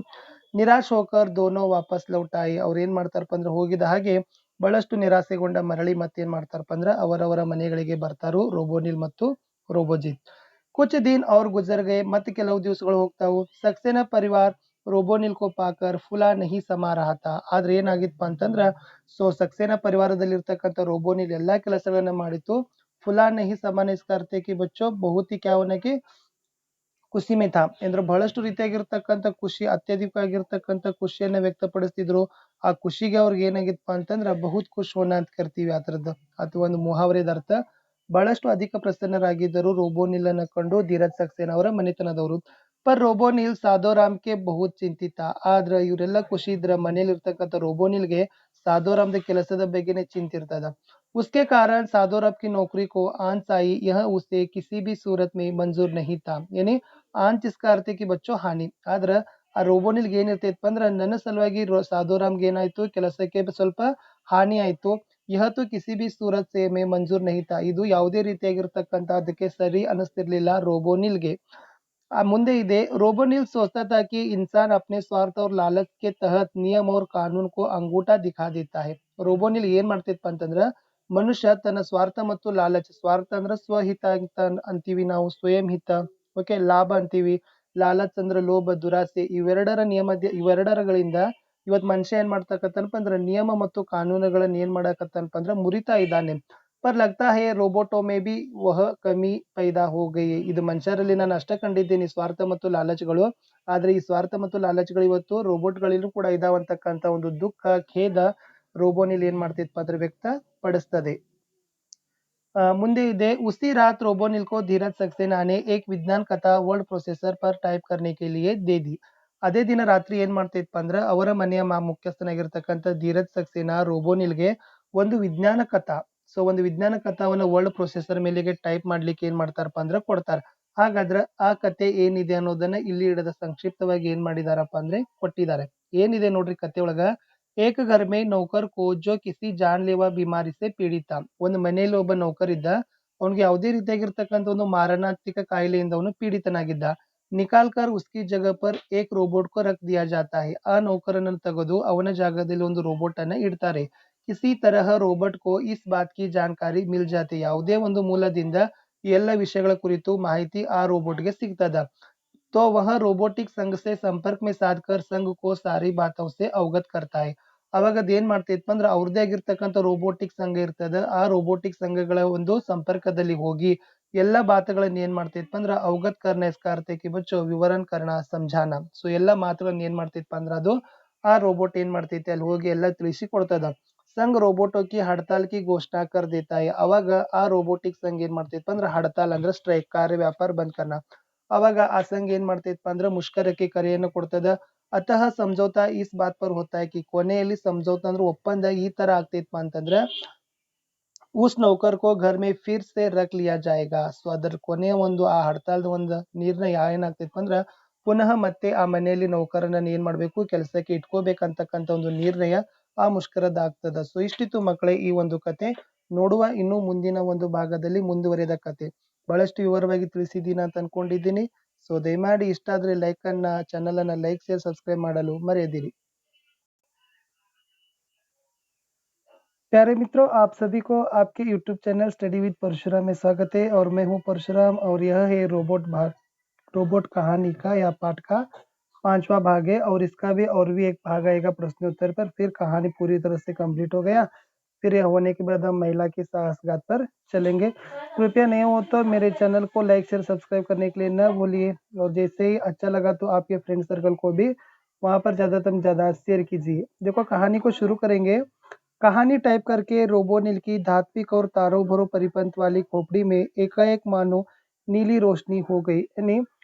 ನಿರಾಶ್ ಹೋಕರ್ ದೋನೋ ವಾಪಸ್ ಲೌಟಾಯಿ, ಅವ್ರು ಏನ್ ಮಾಡ್ತಾರಪ್ಪ ಅಂದ್ರೆ ಹೋಗಿದ ಹಾಗೆ ಬಹಳಷ್ಟು ನಿರಾಸೆಗೊಂಡ ಮರಳಿ ಮತ್ತೇನ್ ಮಾಡ್ತಾರಪ್ಪ ಅಂದ್ರೆ ಅವರವರ ಮನೆಗಳಿಗೆ ಬರ್ತಾರು ರೋಬೋನಿಲ್ ಮತ್ತು ರೋಬೋಜಿತ್. ಕುछ दिन और गुजर गए, ಮತ್ತೆ ಕೆಲವು ದಿವಸಗಳು ಹೋಗ್ತಾವು. सक्सेना परिवार ರೋಬೋನಿಲ್ ಕೋ ಪಾಕರ್ ಫುಲಾ ನಹಿ ಸಮಾ ರಹಾ ತಾ, ಆದ್ರೆ ಏನಾಗಿತ್ತಪ್ಪ ಅಂತಂದ್ರ ಸೊ ಸಕ್ಸೇನಾ ಪರಿವಾರದಲ್ಲಿರ್ತಕ್ಕಂಥ ರೋಬೋನಿಲ್ ಎಲ್ಲಾ ಕೆಲಸಗಳನ್ನ ಮಾಡಿತ್ತು. ಫುಲಾ ನಹಿ ಸಮಾನೆ इसका अर्थ है कि बच्चों बहुत ही क्या होना कि ಖುಷಿ ಮೇ ಥಾ, ಅಂದ್ರೆ ಬಹಳಷ್ಟು ರೀತಿಯಾಗಿರ್ತಕ್ಕಂಥ ಖುಷಿ, ಅತ್ಯಧಿಕವಾಗಿರ್ತಕ್ಕಂಥ ಖುಷಿಯನ್ನ ವ್ಯಕ್ತಪಡಿಸ್ತಿದ್ರು. ಆ ಖುಷಿಗೆ ಅವ್ರಿಗೆ ಏನಾಗಿತ್ತಪ್ಪ ಅಂತಂದ್ರ ಬಹುತ್ ಖುಷ್ ಹೋನ ಅಂತ ಕರಿತೀವಿ ಆ ಥರದ್ದು, ಅಥವಾ ಒಂದು ಮುಹಾವರೆದ ಅರ್ಥ. ಬಹಳಷ್ಟು ಅಧಿಕ ಪ್ರಸನ್ನರಾಗಿದ್ದರು ರೋಬೋನಿಲ್ ಅನ್ನ ಕಂಡು ಧೀರಜ್ ಸಕ್ಸೇನಾ ಅವರ ಮನೆತನದವರು. ಪರ್ ರೋಬೋನಿಲ್ ಸಾಧೋರಾಮ್ಗೆ ಬಹುತ್ ಚಿಂತಿತ, ಆದ್ರ ಇವರೆಲ್ಲ ಖುಷಿ ಇದ್ರ ಮನೇಲಿ ಇರ್ತಕ್ಕಂಥ ರೋಬೋನಿಲ್ಗೆ ಸಾಧೋರಾಮ್ದ ಕೆಲಸದ ಬಗ್ಗೆನೇ ಚಿಂತೆ ಇರ್ತದ. उसके कारण साधोराम की नौकरी को आंच आई, यह उसे किसी भी सूरत में मंजूर नहीं था, यानी आंच इसका अर्थ है कि बच्चों ಹಾನಿ, ಆದ್ರ ಆ ರೋಬೋನಿಲ್ಗೆ ಏನಿರ್ತೈತಪ್ಪ ಅಂದ್ರ ನನ್ನ ಸಲುವಾಗಿ ಸಾಧೋರಾಮ್ಗೆ ಏನಾಯ್ತು ಕೆಲಸಕ್ಕೆ ಸ್ವಲ್ಪ ಹಾನಿ ಆಯ್ತು. ಯಹತು ಕಿಸಿ ಬಿ ಸೂರತ್ ಸೆ ಮೇ ಮಂಜೂರ್ ನಹಿ ತಾ, ಇದು ಯಾವುದೇ ರೀತಿಯಾಗಿರ್ತಕ್ಕಂಥ ಅದಕ್ಕೆ ಸರಿ ಅನಿಸ್ತಿರ್ಲಿಲ್ಲ ರೋಬೋನಿಲ್ಗೆ. ಮುಂದೆ ಇದೆ रोबोनिल सोचता था कि इंसान अपने स्वार्थ और लालच के तहत नियम और कानून को अंगूठा दिखा देता है. ರೋಬೋನಿಲ್ ಏನ್ ಮಾಡ್ತಿತ್ತಪ್ಪ ಅಂತಂದ್ರ ಮನುಷ್ಯ ತನ್ನ ಸ್ವಾರ್ಥ ಮತ್ತು ಲಾಲಚ್, ಸ್ವಾರ್ಥ ಅಂದ್ರ ಸ್ವಹಿತ ಅಂತ ಅಂತೀವಿ ನಾವು, ಸ್ವಯಂ ಹಿತ, ಓಕೆ, ಲಾಭ ಅಂತೀವಿ, ಲಾಲಚ್ ಅಂದ್ರ ಲೋಭ ದುರಾಸೆ, ಇವೆರಡರಗಳಿಂದ ಇವತ್ ಮನುಷ್ಯ ಏನ್ ಮಾಡ್ತಕ್ಕಂತನಪ್ಪ ಅಂದ್ರ ನಿಯಮ ಮತ್ತು ಕಾನೂನುಗಳನ್ನ ಏನ್ ಮಾಡಕತ್ತನಪ್ಪ ಅಂದ್ರ ಮುರಿತಾ ಇದ್ದಾನೆ. पर लगता है रोबोटो में भी वह कमी पैदा हो गई, ಇದು ಮನುಷ್ಯರಲ್ಲಿ ನಾನು ಅಷ್ಟ ಕಂಡಿದ್ದೀನಿ ಸ್ವಾರ್ಥ ಮತ್ತು ಲಾಲಚ್ಗಳು, ಆದ್ರೆ ಈ ಸ್ವಾರ್ಥ ಮತ್ತು ಲಾಲಚ್ಗಳು ಇವತ್ತು ರೋಬೋಟ್ಗಳಲ್ಲೂ ಕೂಡ ಇದಾವಂತಕ್ಕಂಥ ಒಂದು ದುಃಖ ಖೇದ ರೋಬೋನಿಲ್ ಏನ್ ಮಾಡ್ತಿತ್ತಪ್ಪ ಅಂದ್ರೆ ವ್ಯಕ್ತ ಪಡಿಸ್ತದೆ. ಮುಂದೆ ಇದೆ उसी रात रोबोनिल को धीरज सक्सेना ने एक विज्ञान कथा वर्ड प्रोसेसर पर टाइप करने के लिए दे दी. ಅದೇ ದಿನ ರಾತ್ರಿ ಏನ್ ಮಾಡ್ತಿತ್ತಪ್ಪ ಅಂದ್ರೆ ಅವರ ಮನೆಯ ಮುಖ್ಯಸ್ಥನಾಗಿರ್ತಕ್ಕಂಥ ಧೀರಜ್ ಸಕ್ಸೇನಾ ರೋಬೋನಿಲ್ಗೆ ಒಂದು ವಿಜ್ಞಾನ ಕಥಾ, ಸೊ ಒಂದು ವಿಜ್ಞಾನ ಕಥಾವನ್ನ ವರ್ಡ್ ಪ್ರೊಸೆಸರ್ ಮೇಲೆಗೆ ಟೈಪ್ ಮಾಡ್ಲಿಕ್ಕೆ ಏನ್ ಮಾಡ್ತಾರಪ್ಪ ಅಂದ್ರೆ ಕೊಡ್ತಾರೆ. ಹಾಗಾದ್ರೆ ಆ ಕತೆ ಏನಿದೆ ಅನ್ನೋದನ್ನ ಇಲ್ಲಿ ಹಿಡಿದ ಸಂಕ್ಷಿಪ್ತವಾಗಿ ಏನ್ ಮಾಡಿದಾರಪ್ಪ ಅಂದ್ರೆ ಕೊಟ್ಟಿದ್ದಾರೆ. ಏನಿದೆ ನೋಡ್ರಿ ಕತೆ ಒಳಗ, ಏಕ ಘರ್ ಮೇ ನೌಕರ್ ಕೋ ಜೋ ಕಿಸಿ ಜಾನ್ಲೇವಾ ಬಿಮಾರಿ ಸೆ ಪೀಡಿತ, ಒಂದು ಮನೆಯಲ್ಲಿ ಒಬ್ಬ ನೌಕರ್ ಇದ್ದ, ಅವನಿಗೆ ಯಾವುದೇ ರೀತಿಯಾಗಿರ್ತಕ್ಕಂಥ ಒಂದು ಮಾರಣಾಂತಿಕ ಕಾಯಿಲೆಯಿಂದ ಅವನು ಪೀಡಿತನಾಗಿದ್ದ. ನಿಕಾಲ್ ಕರ್ ಉಸ್ಕಿ ಜಗಹ ಪರ್ ಏಕ್ ರೋಬೋಟ್ ಕೋ ರಖ್ ದಿಯಾ ಜಾತಾ ಹೈ, ಆ ನೌಕರನನ್ನು ತೆಗೆದು ಅವನ ಜಾಗದಲ್ಲಿ ಒಂದು ರೋಬೋಟ್ ಅನ್ನ ಇಡ್ತಾರೆ. ಕಿಸಿ ತರಹ ರೋಬೋಟ್ ಕೋ ಇಸ್ ಬಾತ್ ಕಿ ಜಾನಕಾರಿ ಮಿಲ್ ಜಾತಿ, ಯಾವುದೇ ಒಂದು ಮೂಲದಿಂದ ಈ ಎಲ್ಲ ವಿಷಯಗಳ ಕುರಿತು ಮಾಹಿತಿ ಆ ರೋಬೋಟ್ಗೆ ಸಿಗ್ತದ. तो वह रोबोटिक संघ से संपर्क में साधकर संघ को सारी बातों से अवगत करता है. ಅವಾಗ ಅದೇನ್ ಮಾಡ್ತೈತಪ್ಪ ಅಂದ್ರೆ ಅವ್ರದೇ ಆಗಿರ್ತಕ್ಕಂಥ ರೋಬೋಟಿಕ್ ಸಂಘ ಇರ್ತದ, ಆ ರೋಬೋಟಿಕ್ ಸಂಘಗಳ ಒಂದು ಸಂಪರ್ಕದಲ್ಲಿ ಹೋಗಿ ಎಲ್ಲ ಬಾತುಗಳನ್ನ ಏನ್ ಮಾಡ್ತೈತಪ್ಪ ಅಂದ್ರೆ ಅವಗत करना इस कार्य की बच्चों विवरण करना समझाना. ಸೊ ಎಲ್ಲ ಮಾತುಗಳನ್ನ ಏನ್ ಮಾಡ್ತೈತಪ್ಪ ಅಂದ್ರೆ ಅದು ಆ ರೋಬೋಟ್ ಏನ್ ಮಾಡ್ತೈತಿ ಅಲ್ಲಿ ಹೋಗಿ ಎಲ್ಲ ತಿಳಿಸಿ ಕೊಡ್ತದ. संघ रोबोटों की हड़ताल की घोषणा कर देता है. ಅವಾಗ ಆ ರೋಬೋಟಿಕ್ ಸಂಘ ಏನ್ ಮಾಡ್ತೈತಪ್ಪ ಅಂದ್ರೆ ಹಡತಾಲ್ ಅಂದ್ರೆ ಸ್ಟ್ರೈಕ್, ಕಾರ್ಯ ವ್ಯಾಪಾರ ಬಂದ್ करना. ಅವಾಗ ಆ ಸಂಘ ಏನ್ ಮಾಡ್ತೈತಪ್ಪ ಅಂದ್ರೆ ಮುಷ್ಕರಕ್ಕೆ ಕರೆಯನ್ನು ಕೊಡ್ತದ. अतः समझौता इस बात पर होता है कि ಕೊನೆಯಲ್ಲಿ समझौता ಅಂದ್ರೆ ಒಪ್ಪಂದ ಈ ತರ ಆಗ್ತೈತಪ್ಪ ಅಂತಂದ್ರೆ उस नौकर को घर में फिर से रख लिया जाएगा. ಸೊ ಅದರ ಕೊನೆಯ ಒಂದು ಆ ಹಡತಾಲ್ದ ಒಂದು ನಿರ್ಣಯ ಏನಾಗ್ತೈತಪ್ಪ ಅಂದ್ರೆ ಪುನಃ ಮತ್ತೆ ಆ ಮನೆಯಲ್ಲಿ ನೌಕರನನ್ನ ಏನ್ ಮಾಡ್ಬೇಕು ಕೆಲಸಕ್ಕೆ ಇಟ್ಕೋಬೇಕಂತಕ್ಕಂಥ ಒಂದು ನಿರ್ಣಯ ಆ ಮುಷ್ಕರದ ಆಗ್ತದ. ಸೊ ಇಷ್ಟಿತ್ತು ಮಕ್ಕಳೇ ಈ ಒಂದು ಕತೆ. ನೋಡುವ ಇನ್ನು ಮುಂದಿನ ಒಂದು ಭಾಗದಲ್ಲಿ ಮುಂದುವರಿದ ಕತೆ. ಬಹಳಷ್ಟು ವಿವರವಾಗಿ ತಿಳಿಸಿದ್ದೀನಿ ಅಂತ ಅನ್ಕೊಂಡಿದ್ದೀನಿ. ಸೊ ದಯಮಾಡಿ ಇಷ್ಟ ಆದ್ರೆ ಲೈಕ್ ಅನ್ನ ಚಾನಲ್ ಅನ್ನ ಲೈಕ್ ಶೇರ್ ಸಬ್ಸ್ಕ್ರೈಬ್ ಮಾಡಲು ಮರೆಯದಿರಿ. प्यारे मित्रों, आप सभी को आपके YouTube channel study with Parashuram में स्वागत है और मैं हूं परशुराम और यह है रोबोट कहानी का या पाठ का 5वां भाग है और इसका भी और भी एक भाग आएगा प्रश्नोत्तर पर, फिर कहानी पूरी तरह से कंप्लीट हो गया। फिर यह होने के बाद हम महिला की साहसगाथ पर चलेंगे। कृपया नहीं हो तो मेरे चैनल को लाइक शेयर सब्सक्राइब करने के लिए न भूलिए और जैसे ही अच्छा लगा तो आपके फ्रेंड सर्कल को भी वहां पर ज़्यादा शेयर कीजिए। देखो कहानी को शुरू करेंगे। कहानी टाइप करके रोबोनिल की धात्विक और तारों भरो परिपंथ वाली खोपड़ी में एकाएक मानो नीली रोशनी हो गई। यानी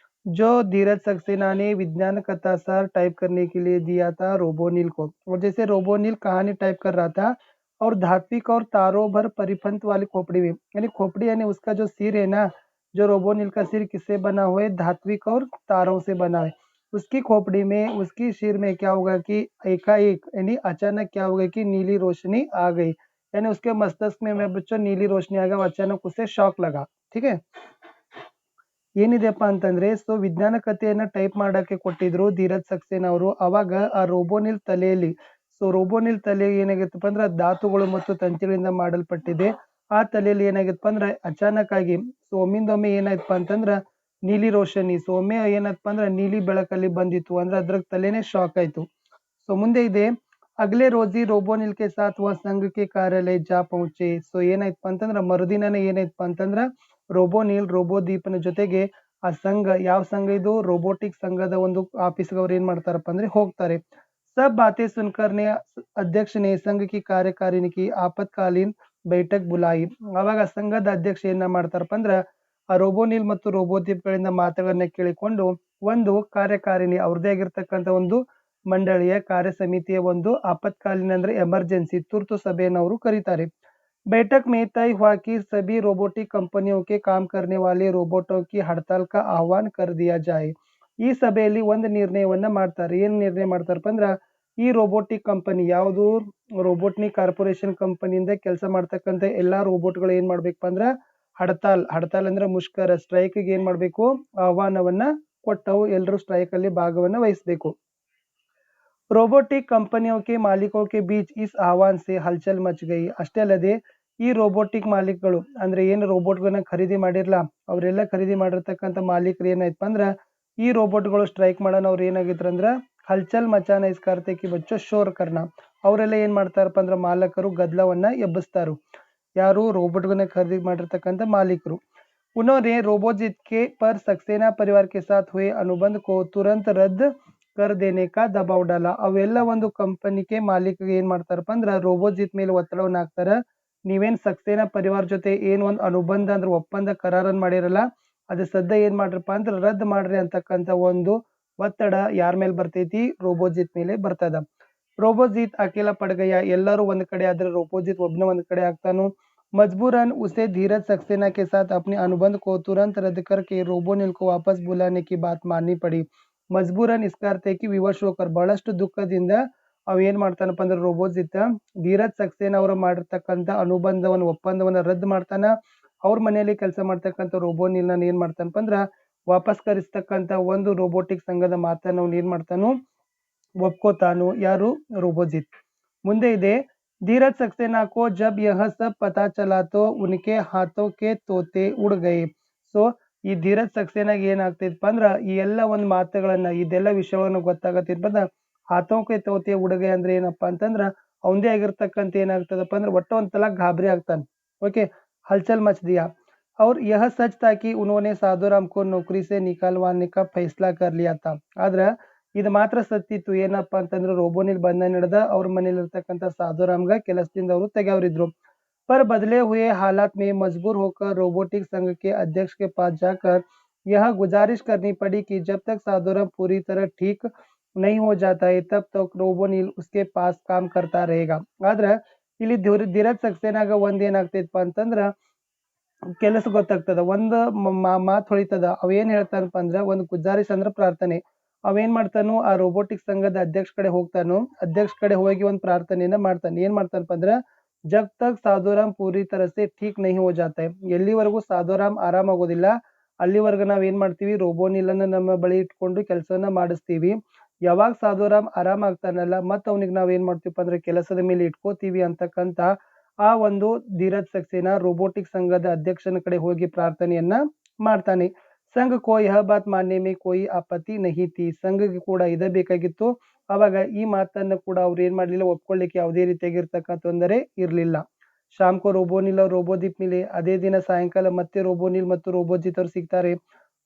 जो धीरज सक्सेना ने विज्ञान कथा सार टाइप करने के लिए दिया था रोबोनिल को, और जैसे रोबोनिल कहानी टाइप कर रहा था और धात्विक और तारों भर परिपंथ वाली खोपड़ी में, यानी खोपड़ी यानी उसका जो सिर है ना, जो रोबोनिल का सिर किससे बना हुआ है, धात्विक और तारों से बना है। उसकी खोपड़ी में उसकी सिर में क्या होगा कि एकाएक यानी अचानक क्या होगा कि नीली रोशनी आ गई, यानी उसके मस्तिष्क में बच्चों नीली रोशनी आ गया, अचानक उसे शॉक लगा। ठीक है, ಏನಿದೆಪ್ಪ ಅಂತಂದ್ರೆ ಸೊ ವಿಜ್ಞಾನ ಕಥೆಯನ್ನ ಟೈಪ್ ಮಾಡಕ್ಕೆ ಕೊಟ್ಟಿದ್ರು ಧೀರಜ್ ಸಕ್ಸೇನಾ ಅವರು. ಅವಾಗ ಆ ರೋಬೋನಿಲ್ ತಲೆಯಲ್ಲಿ, ಸೊ ರೋಬೋನಿಲ್ ತಲೆ ಏನಾಗಿತ್ತಪ್ಪ ಅಂದ್ರೆ ಧಾತುಗಳು ಮತ್ತು ತಂತಿಗಳಿಂದ ಮಾಡಲ್ಪಟ್ಟಿದೆ. ಆ ತಲೆಯಲ್ಲಿ ಏನಾಗಿತ್ತಪ್ಪ ಅಂದ್ರೆ ಅಚಾನಕ್ ಆಗಿ ಸೊ ಒಮ್ಮಿಂದೊಮ್ಮೆ ಏನಾಯ್ತಪ್ಪ ಅಂತಂದ್ರ ನೀಲಿ ರೋಶನಿ, ಸೊ ಒಮ್ಮೆ ಏನಾಯ್ತಪ್ಪ ಅಂದ್ರೆ ನೀಲಿ ಬೆಳಕಲ್ಲಿ ಬಂದಿತ್ತು ಅಂದ್ರೆ ಅದ್ರ ತಲೆನೇ ಶಾಕ್ ಆಯ್ತು. ಸೊ ಮುಂದೆ ಇದೆ ಅಗಲೆ ರೋಜಿ रोबोनिल के साथ वह संघ के कार्यालय जा पहुंचे. ಸೊ ಏನಾಯ್ತಪ್ಪ ಅಂತಂದ್ರ ಮರುದಿನನೇ ಏನಾಯ್ತಪ್ಪ ಅಂತಂದ್ರ ರೋಬೋನಿಲ್ ರೋಬೋದೀಪನ ಜೊತೆಗೆ ಆ ಸಂಘ, ಯಾವ ಸಂಘ ಇದು, ರೋಬೋಟಿಕ್ ಸಂಘದ ಒಂದು ಆಫೀಸ್ಗೆ ಅವ್ರು ಏನ್ ಮಾಡ್ತಾರಪ್ಪ ಅಂದ್ರೆ ಹೋಗ್ತಾರೆ. सब बातें सुनकर ने अध्यक्ष ने संघ की कार्यकारिणी की आपातकालीन बैठक बुलाई. ಅವಾಗ ಸಂಘದ ಅಧ್ಯಕ್ಷ ಏನ ಮಾಡ್ತಾರಪ್ಪ ಅಂದ್ರ ಆ ರೋಬೋನಿಲ್ ಮತ್ತು ರೋಬೋದೀಪ್ಗಳಿಂದ ಮಾತುಗಳನ್ನ ಕೇಳಿಕೊಂಡು ಒಂದು ಕಾರ್ಯಕಾರಿಣಿ ಅವ್ರದೇ ಆಗಿರ್ತಕ್ಕಂಥ ಒಂದು ಮಂಡಳಿಯ ಕಾರ್ಯ ಸಮಿತಿಯ ಒಂದು ಆಪತ್ಕಾलीन ಅಂದ್ರೆ ಎಮರ್ಜೆನ್ಸಿ ತುರ್ತು ಸಭೆಯನ್ನು ಅವರು ಕರೀತಾರೆ. बैठक में तय हुआ कि सभी रोबोटिक कंपनियों के काम करने वाले रोबोटों की हड़ताल का आह्वान कर दिया जाए. ಈ ಸಭೆಯಲ್ಲಿ ಒಂದು ನಿರ್ಣಯವನ್ನ ಮಾಡ್ತಾರೆ. ಏನ್ ನಿರ್ಣಯ ಮಾಡ್ತಾರಪ್ಪ ಅಂದ್ರ ಈ ರೋಬೋಟಿಕ್ ಕಂಪನಿ ಯಾವುದು, ರೋಬೋಟ್ನಿಕ್ ಕಾರ್ಪೊರೇಷನ್ ಕಂಪನಿಯಿಂದ ಕೆಲಸ ಮಾಡ್ತಕ್ಕಂಥ ಎಲ್ಲಾ ರೋಬೋಟ್ಗಳು ಏನ್ ಮಾಡ್ಬೇಕಪ್ಪ ಅಂದ್ರ ಹಡತಾಲ್ ಅಂದ್ರೆ ಮುಷ್ಕರ, ಸ್ಟ್ರೈಕ್ ಗೆ ಏನ್ ಮಾಡ್ಬೇಕು ಆಹ್ವಾನವನ್ನ ಕೊಟ್ಟವು, ಎಲ್ಲರೂ ಸ್ಟ್ರೈಕ್ ಅಲ್ಲಿ ಭಾಗವನ್ನ ವಹಿಸಬೇಕು. रोबोटिक कंपनियों के मालिकों के बीच इस आह्वान से हलचल मच गई. ಅಷ್ಟೇ ಅಲ್ಲದೆ ಈ ರೋಬೋಟಿಕ್ ಮಾಲೀಕಗಳು ಅಂದ್ರೆ ಏನು ರೋಬೋಟ್ಗಳನ್ನ ಖರೀದಿ ಮಾಡಿರ್ಲ ಅವರೆಲ್ಲ ಖರೀದಿ ಮಾಡಿರ್ತಕ್ಕಂಥ ಮಾಲೀಕರು ಏನಾಯ್ತಪ್ಪ ಅಂದ್ರ ಈ ರೋಬೋಟ್ಗಳು ಸ್ಟ್ರೈಕ್ ಮಾಡೋಣ ಅವ್ರು ಏನಾಗಿದ್ರು ಅಂದ್ರ ಹಲ್ಚಲ್ ಮಚಾನ ಇಸ್ ಕಾರ್ತೆ ಕಿ ಬಚ್ಚೋ ಶೋರ್ ಕರ್ನ, ಅವರೆಲ್ಲ ಏನ್ ಮಾಡ್ತಾರಪ್ಪ ಅಂದ್ರ ಮಾಲಕರು ಗದ್ದಲವನ್ನ ಎಬ್ಬಿಸ್ತಾರು. ಯಾರು ರೋಬೋಟ್ಗಳನ್ನ ಖರೀದಿ ಮಾಡಿರ್ತಕ್ಕಂಥ ಮಾಲೀಕರು. उन्होंने रोबोजित के पर सक्सेना परिवार के साथ हुए अनुबंध को तुरंत रद्द कर देने का दबाव डाला. ಅವೆಲ್ಲ ಒಂದು ಕಂಪನಿಗೆ ಮಾಲೀಕರಿಗೆ ಏನ್ ಮಾಡ್ತಾರಪ್ಪ ಅಂದ್ರ ರೋಬೋಜಿತ್ ಮೇಲೆ ಒತ್ತಡವನ್ನ ಹಾಕ್ತಾರ. ನೀವೇನ್ ಸಕ್ಸೇನಾ ಪರಿವಾರ ಜೊತೆ ಏನ್ ಒಂದು ಅನುಬಂಧ ಅಂದ್ರೆ ಒಪ್ಪಂದ ಕರಾರನ್ ಮಾಡಿರಲ್ಲ ಅದು ಸದ್ಯ ಏನ್ ಮಾಡ್ರಪ್ಪ ಅಂದ್ರೆ ರದ್ದು ಮಾಡ್ರಿ ಅಂತಕ್ಕಂಥ ಒಂದು ಒತ್ತಡ ಯಾರ ಮೇಲೆ ಬರ್ತೈತಿ, ರೋಬೋಜಿತ್ ಮೇಲೆ ಬರ್ತದ. ರೋಬೋಜಿತ್ ಅಕೇಲಾ ಪಡ್ಗಯ್ಯ, ಎಲ್ಲರೂ ಒಂದ್ ಕಡೆ ಆದ್ರೆ ರೋಬೋಜಿತ್ ಒಬ್ನ ಒಂದ್ ಕಡೆ ಆಗ್ತಾನು. मजबूरन उसे धीरज सक्सेना के साथ अपने अनुबंध को तुरंत रद्द करके रोबोनिल को वापस बुलाने की बात माननी पड़ी. मजबूरन इसका अर्थ है कि विवश होकर ಬಹಳಷ್ಟು ದುಃಖದಿಂದ ಅವ ಏನ್ ಮಾಡ್ತಾನಪ್ಪ ಅಂದ್ರೆ ರೋಬೋಜಿತ್ ಧೀರಜ್ ಸಕ್ಸೇನಾ ಅವರು ಮಾಡಿರ್ತಕ್ಕಂಥ ಅನುಬಂಧವನ್ನ ಒಪ್ಪಂದವನ್ನ ರದ್ದು ಮಾಡ್ತಾನ. ಅವ್ರ ಮನೆಯಲ್ಲಿ ಕೆಲಸ ಮಾಡ್ತಕ್ಕಂಥ ರೋಬೋನಿಲ್ನ ಏನ್ ಮಾಡ್ತಾನಪ್ಪ ಅಂದ್ರ ವಾಪಸ್ ಕರೆಸ್ತಕ್ಕಂಥ ಒಂದು ರೋಬೋಟಿಕ್ ಸಂಘದ ಮಾತನ್ನ ಅವ್ನು ಏನ್ ಮಾಡ್ತಾನು ಒಪ್ಕೋತಾನು. ಯಾರು, ರೋಬೋಜಿತ್. ಮುಂದೆ ಇದೆ धीरज सक्सेना को जब यह सब पता चला तो उनके हाथों के तोते उड़ गए. ಸೊ ಈ ಧೀರಜ್ ಸಕ್ಸೇನಾಗ ಏನಾಗ್ತೈತಪ್ಪ ಅಂದ್ರ ಈ ಎಲ್ಲ ಒಂದು ಮಾತುಗಳನ್ನ ಇದೆಲ್ಲ ವಿಷಯಗಳನ್ನ ಗೊತ್ತಾಗತ್ತಿದ್ದ ಆತಂಕ ತೋತೆ ಉಡುಗೆ ಅಂದ್ರೆ ಏನಪ್ಪಾ ಅಂತಂದ್ರ ಅವಂದೇ ಆಗಿರ್ತಕ್ಕಂಥ ಏನಾಗ್ತದಪ್ಪ ಅಂದ್ರೆ ಒಟ್ಟು ಒಂದ್ಸಲ ಗಾಬರಿ ಆಗ್ತಾನೆ. ओके, हलचल मच दिया और यह सच था कि उन्होंने साधुराम को नौकरी से निकालवाने का फैसला कर लिया था. ಆದ್ರೆ ಇದು ಮಾತ್ರ ಸತ್ಯ ಇತ್ತು. ಏನಪ್ಪಾ ಅಂತಂದ್ರೆ ರೋಬೋನಿಲ್ ಬಂಧನ ಹಿಡ್ದ ಅವ್ರ ಮನೇಲಿರ್ತಕ್ಕಂಥ ಸಾಧುರಾಮ್ಗ ಕೆಲಸದಿಂದ ಅವರು ತೆಗೆಯವರಿದ್ರು. पर बदले हुए हालात में मजबूर होकर रोबोटिक संघ के अध्यक्ष के पास जाकर यह गुजारिश करनी पड़ी कि जब तक साधुराम पूरी तरह ठीक नहीं हो जाता है तब तक रोबोनिल उसके पास काम करता रहेगा. ಆದ್ರೆ ಇಲ್ಲಿ ಧೀರಜ್ ಸಕ್ಸೇನಾಗ ಒಂದ್ ಏನಾಗ್ತೈತಪ್ಪ ಅಂತಂದ್ರ ಕೆಲಸ ಗೊತ್ತಾಗ್ತದ. ಒಂದು ಮಾತು ಹೊಳಿತದ. ಅವೇನ್ ಹೇಳ್ತಾನಪ್ಪ ಅಂದ್ರ ಒಂದು ಗುಜಾರಿಸ್ ಅಂದ್ರ ಪ್ರಾರ್ಥನೆ. ಅವೇನ್ ಮಾಡ್ತಾನು ಆ ರೋಬೋಟಿಕ್ ಸಂಘದ ಅಧ್ಯಕ್ಷ ಕಡೆ ಹೋಗ್ತಾನು. ಅಧ್ಯಕ್ಷ ಕಡೆ ಹೋಗಿ ಒಂದು ಪ್ರಾರ್ಥನೆಯನ್ನ ಮಾಡ್ತಾನೆ. ಏನ್ ಮಾಡ್ತಾನಪ್ಪ ಅಂದ್ರ ಜಬ್ ತಕ್ ಸಾಧುರಾಮ್ ಪೂರಿ ತರ ಸೆ ಠೀಕ್ ನಹಿ ಹೋ ಜಾತ ಹೈ, ಎಲ್ಲಿವರೆಗೂ ಸಾಧುರಾಮ್ ಆರಾಮಾಗೋದಿಲ್ಲ ಅಲ್ಲಿವರೆಗೂ ನಾವ್ ಏನ್ ಮಾಡ್ತೀವಿ ರೋಬೋನಿಲನ್ನ ನಮ್ಮ ಬಳಿ ಇಟ್ಕೊಂಡು ಕೆಲಸವನ್ನ ಮಾಡಿಸ್ತೀವಿ. ಯಾವಾಗ ಸಾಧುರಾಮ್ ಆರಾಮ ಆಗ್ತಾನಲ್ಲ ಮತ್ತ ಅವನಿಗೆ ನಾವ್ ಏನ್ ಮಾಡ್ತೀವಪ್ಪ ಅಂದ್ರೆ ಕೆಲಸದ ಮೇಲೆ ಇಟ್ಕೋತೀವಿ ಅಂತಕ್ಕಂತ ಆ ಒಂದು ಧೀರಜ್ ಸಕ್ಸೇನಾ रोबोटिक ಸಂಘದ ಅಧ್ಯಕ್ಷನ ಕಡೆ ಹೋಗಿ ಪ್ರಾರ್ಥನೆಯನ್ನ ಮಾಡ್ತಾನೆ. ಸಂಘ ಕೋ ಯಹ ಬಾತ್ ಮಾನ್ನೆ ಮೇ ಕೋಯಿ ಆಪತ್ತಿ ನಹಿ ಥಿ, ಸಂಘಕ್ಕೆ ಕೂಡ ಇದೇ ಬೇಕಾಗಿತ್ತು. ಅವಾಗ ಈ ಮಾತನ್ನ ಕೂಡ ಅವ್ರು ಏನ್ ಮಾಡ್ಲಿಲ್ಲ, ಒಪ್ಕೊಳ್ಳಿಕ್ಕೆ ಯಾವುದೇ ರೀತಿಯಾಗಿರ್ತಕ್ಕಂಥ ತೊಂದರೆ ಇರಲಿಲ್ಲ. ಶಾಮ್ ಕೋ ರೋಬೋನಿಲ್ और ರೋಬೋದೀಪ್ ಮಿಲೆ, ಅದೇ ದಿನ ಸಾಯಂಕಾಲ ಮತ್ತೆ ರೋಬೋನಿಲ್ ಮತ್ತು ರೋಬೋಜಿತ್ ಅವ್ರು ಸಿಗ್ತಾರೆ.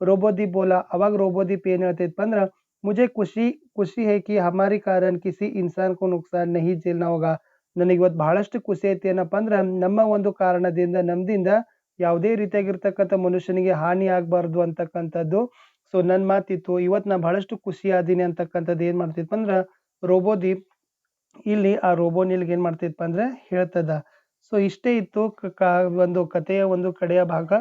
ರೋಬೋದೀಪ್ ಬೋಲಾ, ಅವಾಗ ರೋಬೋದೀಪ್ ಏನ್ ಹೇಳ್ತೈತಪ್ಪ ಅಂದ್ರ मुझे ಖುಷಿ है कि हमारे कारण किसी इंसान को नुकसान नहीं झेलना होगा. ನನಗೆ ಇವತ್ತು ಬಹಳಷ್ಟು ಖುಷಿ ಐತಿ. ಏನಪ್ಪಾ ಅಂದ್ರ ನಮ್ಮ ಒಂದು ಕಾರಣದಿಂದ ನಮ್ದಿಂದ ಯಾವುದೇ ರೀತಿಯಾಗಿರ್ತಕ್ಕಂಥ ಮನುಷ್ಯನಿಗೆ ಹಾನಿ ಆಗ್ಬಾರ್ದು ಅಂತಕ್ಕಂಥದ್ದು. ಸೊ ನನ್ನ ಮಾತಿತ್ತು. ಇವತ್ತು ನಾ ಬಹಳಷ್ಟು ಖುಷಿ ಆದೀನಿ ಅಂತಕ್ಕಂಥದ್ದು ಏನ್ ಮಾಡ್ತಿತ್ತು ಅಂದ್ರ ರೋಬೋದೀಪ್ ಇಲ್ಲಿ ಆ ರೋಬೋನಿಲ್ಗೆ ಏನ್ ಮಾಡ್ತಿತ್ತಪ್ಪ ಅಂದ್ರೆ ಹೇಳ್ತದ. ಸೊ ಇಷ್ಟೇ ಇತ್ತು ಒಂದು ಕಥೆಯ ಒಂದು ಕಡೆಯ ಭಾಗ.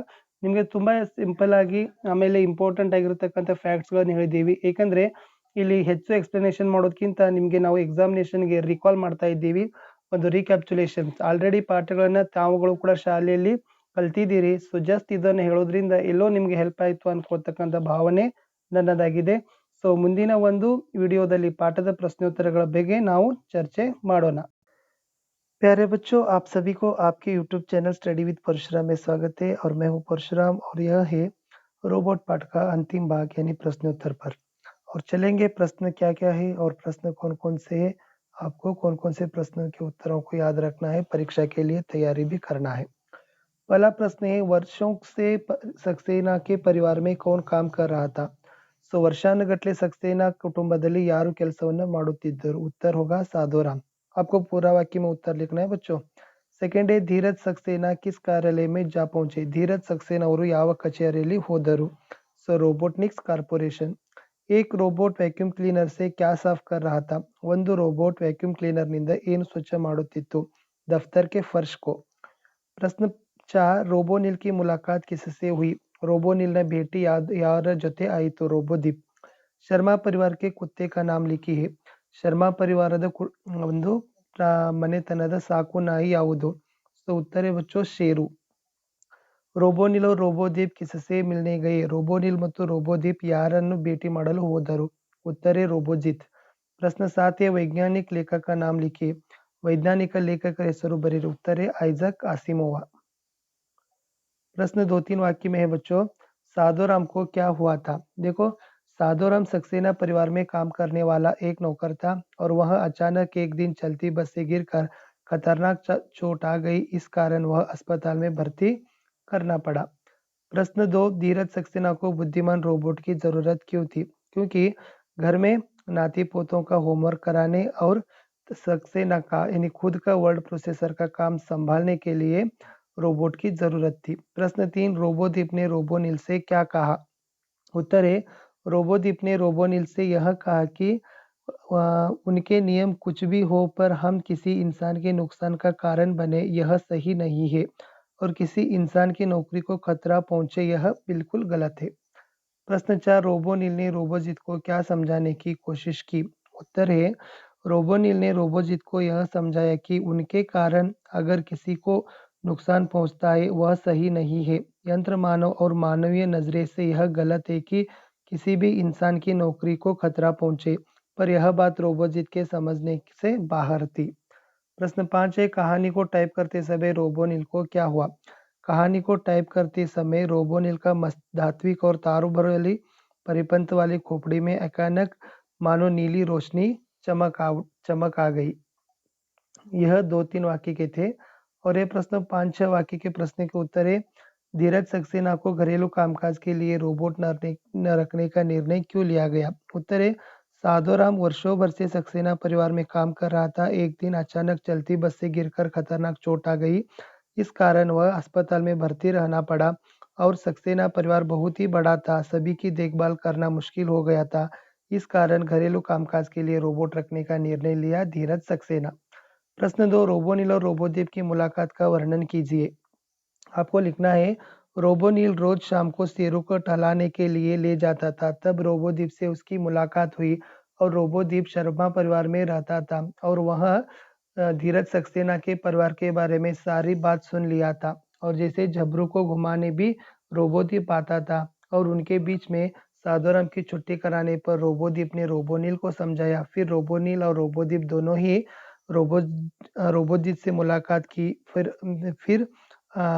ನಿಮ್ಗೆ ತುಂಬಾ ಸಿಂಪಲ್ ಆಗಿ ಆಮೇಲೆ ಇಂಪಾರ್ಟೆಂಟ್ ಆಗಿರ್ತಕ್ಕಂಥ ಫ್ಯಾಕ್ಟ್ಸ್ ಗಳನ್ನ ಹೇಳಿದೀವಿ. ಏಕೆಂದ್ರೆ ಇಲ್ಲಿ ಹೆಚ್ಚು ಎಕ್ಸ್ಪ್ಲನೇಷನ್ ಮಾಡೋದಕ್ಕಿಂತ ನಿಮ್ಗೆ ನಾವು ಎಕ್ಸಾಮಿನೇಷನ್ಗೆ ರಿಕಾಲ್ ಮಾಡ್ತಾ ಇದ್ದೀವಿ. ಒಂದು ರೀಕ್ಯಾಪ್ಚುಲೇಷನ್ ಆಲ್ರೆಡಿ ಪಾಠಗಳನ್ನ ತಾವುಗಳು ಕೂಡ ಶಾಲೆಯಲ್ಲಿ ಕಲ್ತಿದ್ದೀರಿ. ಸೊ ಜಸ್ಟ್ ಇದನ್ನ ಹೇಳೋದ್ರಿಂದ ಎಲ್ಲೋ ನಿಮ್ಗೆ ಹೆಲ್ಪ್ ಆಯ್ತು ಅನ್ಕೋತಕ್ಕಂಥ ಭಾವನೆ ನನ್ನದಾಗಿದೆ. ಸೊ ಮುಂದಿನ ಒಂದು ವಿಡಿಯೋದಲ್ಲಿ ಪಾಠದ ಪ್ರಶ್ನೋತ್ತರಗಳ ಬಗ್ಗೆ ನಾವು ಚರ್ಚೆ ಮಾಡೋಣ. प्यारे बच्चों, आप सभी को आपके YouTube channel study with Parashuram में स्वागत है और मैं हूं परशुराम और यह है रोबोट पाठ का अंतिम भाग यानी प्रश्नोत्तर पर। और चलेंगे प्रश्न क्या क्या है और प्रश्न कौन कौन से है, आपको कौन कौन से प्रश्नों के उत्तरों को याद रखना है, परीक्षा के लिए तैयारी भी करना है। पहला प्रश्न है, वर्षों से सक्सेना के परिवार में कौन काम कर रहा था? ಸೊ ವರ್ಷಾನುಗಟ್ಲೆ सक्सेना ಕುಟುಂಬದಲ್ಲಿ ಯಾರು ಕೆಲಸವನ್ನ ಮಾಡುತ್ತಿದ್ದರು? उत्तर होगा साधुराम। आपको पूरा वाक्य में उत्तर लिखना है बच्चों। सेकंड है, धीरज सक्सेना किस कार्यालय में जा पहुंचे? धीरज सक्सेना ಅವರು ಯಾವ ಕಚೇರಿಯಲ್ಲಿ ಹೋದರು? So robotics corporation. एक रोबोट वैक्यूम क्लीनर से क्या साफ कर रहा था? ಒಂದು ರೋಬೋಟ್ ವ್ಯಾಕ್ಯೂಮ್ ಕ್ಲೀನರ್ ನಿಂದ ಏನು ಸ್ವಚ್ಛ ಮಾಡುತ್ತಿತ್ತು? दफ्तर के फर्श को। प्रश्न 4, रोबोनिल की मुलाकात किससे हुई? रोबोनिल ಭೇಟಿ ಯಾರ ಜೊತೆ ಆಯಿತು? रोबोदीप। ಶರ್ಮಾ ಪರಿವಾರ के कुत्ते का नाम लिखी है। ಶರ್ಮಾ ಪರಿವಾರದ ಒಂದು ಮನೆತನದ ಸಾಕು ನಾಯಿ ಯಾವುದು? ಸೊ उत्तर है बच्चों शेरू। रोबोनिल और रोबोदीप किससे मिलने गए? रोबोनिल ಮತ್ತು रोबोदीप ಯಾರನ್ನು ಭೇಟಿ ಮಾಡಲು ಹೋದರು? उत्तर है रोबोजित। प्रश्न 7 है, वैज्ञानिक लेखक का नाम लिखिए। वैज्ञानिक लेखकर ಹೆಸರು ಬರೆಯಿರಿ। उत्तर है आइजक आसिमोवा। प्रश्न 2-3 वाक्य में है बच्चों, साधुराम को क्या हुआ था? देखो, साधुराम सक्सेना परिवार में काम करने वाला एक नौकर था और वह अचानक एक दिन चलती बस से गिरकर खतरनाक चोट आ गई। इस कारण वह अस्पताल में भर्ती करना पड़ा। प्रश्न 2, धीरज सक्सेना को बुद्धिमान रोबोट की जरूरत क्यों थी? क्योंकि घर में नाती पोतों का होमवर्क कराने और सक्सेना का यानी खुद का वर्ड प्रोसेसर का काम संभालने के लिए रोबोट की जरूरत थी। प्रश्न 3, रोबोदीप ने रोबोनिल से क्या कहा? उत्तर है, रोबोदीप ने रोबोनिल से यह कहा कि उनके नियम कुछ भी हो पर हम किसी इंसान के नुकसान का कारण बने यह सही नहीं है और किसी इंसान की नौकरी को खतरा पहुंचे यह बिल्कुल गलत है। प्रश्न 4, रोबोनिल ने रोबोजित को क्या समझाने की कोशिश की? उत्तर है, रोबोनिल ने रोबोजित को यह समझाया कि उनके कारण अगर किसी को नुकसान पहुंचता है वह सही नहीं है। यंत्र मानव और मानवीय नजरे से यह गलत है कि किसी भी इंसान की नौकरी को खतरा पहुंचे, पर यह बात रोबोजित के समझने से बाहर थी। प्रश्न 5 है, कहानी को टाइप करते समय रोबोनिल को क्या हुआ? कहानी को टाइप करते समय रोबोनिल का धात्विक और तारों भरी परिपंथ वाली खोपड़ी में अचानक मानो नीली रोशनी चमक आ गई। यह 2-3 वाक्य के थे और ये प्रश्न 5-6 वाक्य के प्रश्न के उत्तर है। धीरज सक्सेना को घरेलू कामकाज के लिए रोबोट न रखने का निर्णय क्यों लिया गया? उत्तर है, साधोराम वर्षों भर से सक्सेना परिवार में काम कर रहा था। एक दिन अचानक चलती बस से गिरकर खतरनाक चोट आ गई। इस कारण वह अस्पताल में भर्ती रहना पड़ा और सक्सेना परिवार बहुत ही बड़ा था, सभी की देखभाल करना मुश्किल हो गया था। इस कारण घरेलू कामकाज के लिए रोबोट रखने का निर्णय लिया धीरज सक्सेना। प्रश्न 2, रोबोनिल और रोबोदेव की मुलाकात का वर्णन कीजिए। आपको लिखना है, रोबोनिल रोज शाम को शेरू को टहलाने के लिए ले जाता था। तब रोबोदीप से उसकी मुलाकात हुई और रोबोदीप शर्मा परिवार में रहता था और वह धीरज सक्सेना के परिवार के बारे में सारी बात सुन लिया था और जैसे झबरू को घुमाने भी रोबोदीप आता था और उनके बीच में साधुराम की छुट्टी कराने पर रोबोदीप ने रोबोनिल को समझाया। फिर रोबोनिल और रोबोदीप दोनों ही रोबो रोबोदीप से मुलाकात की। फिर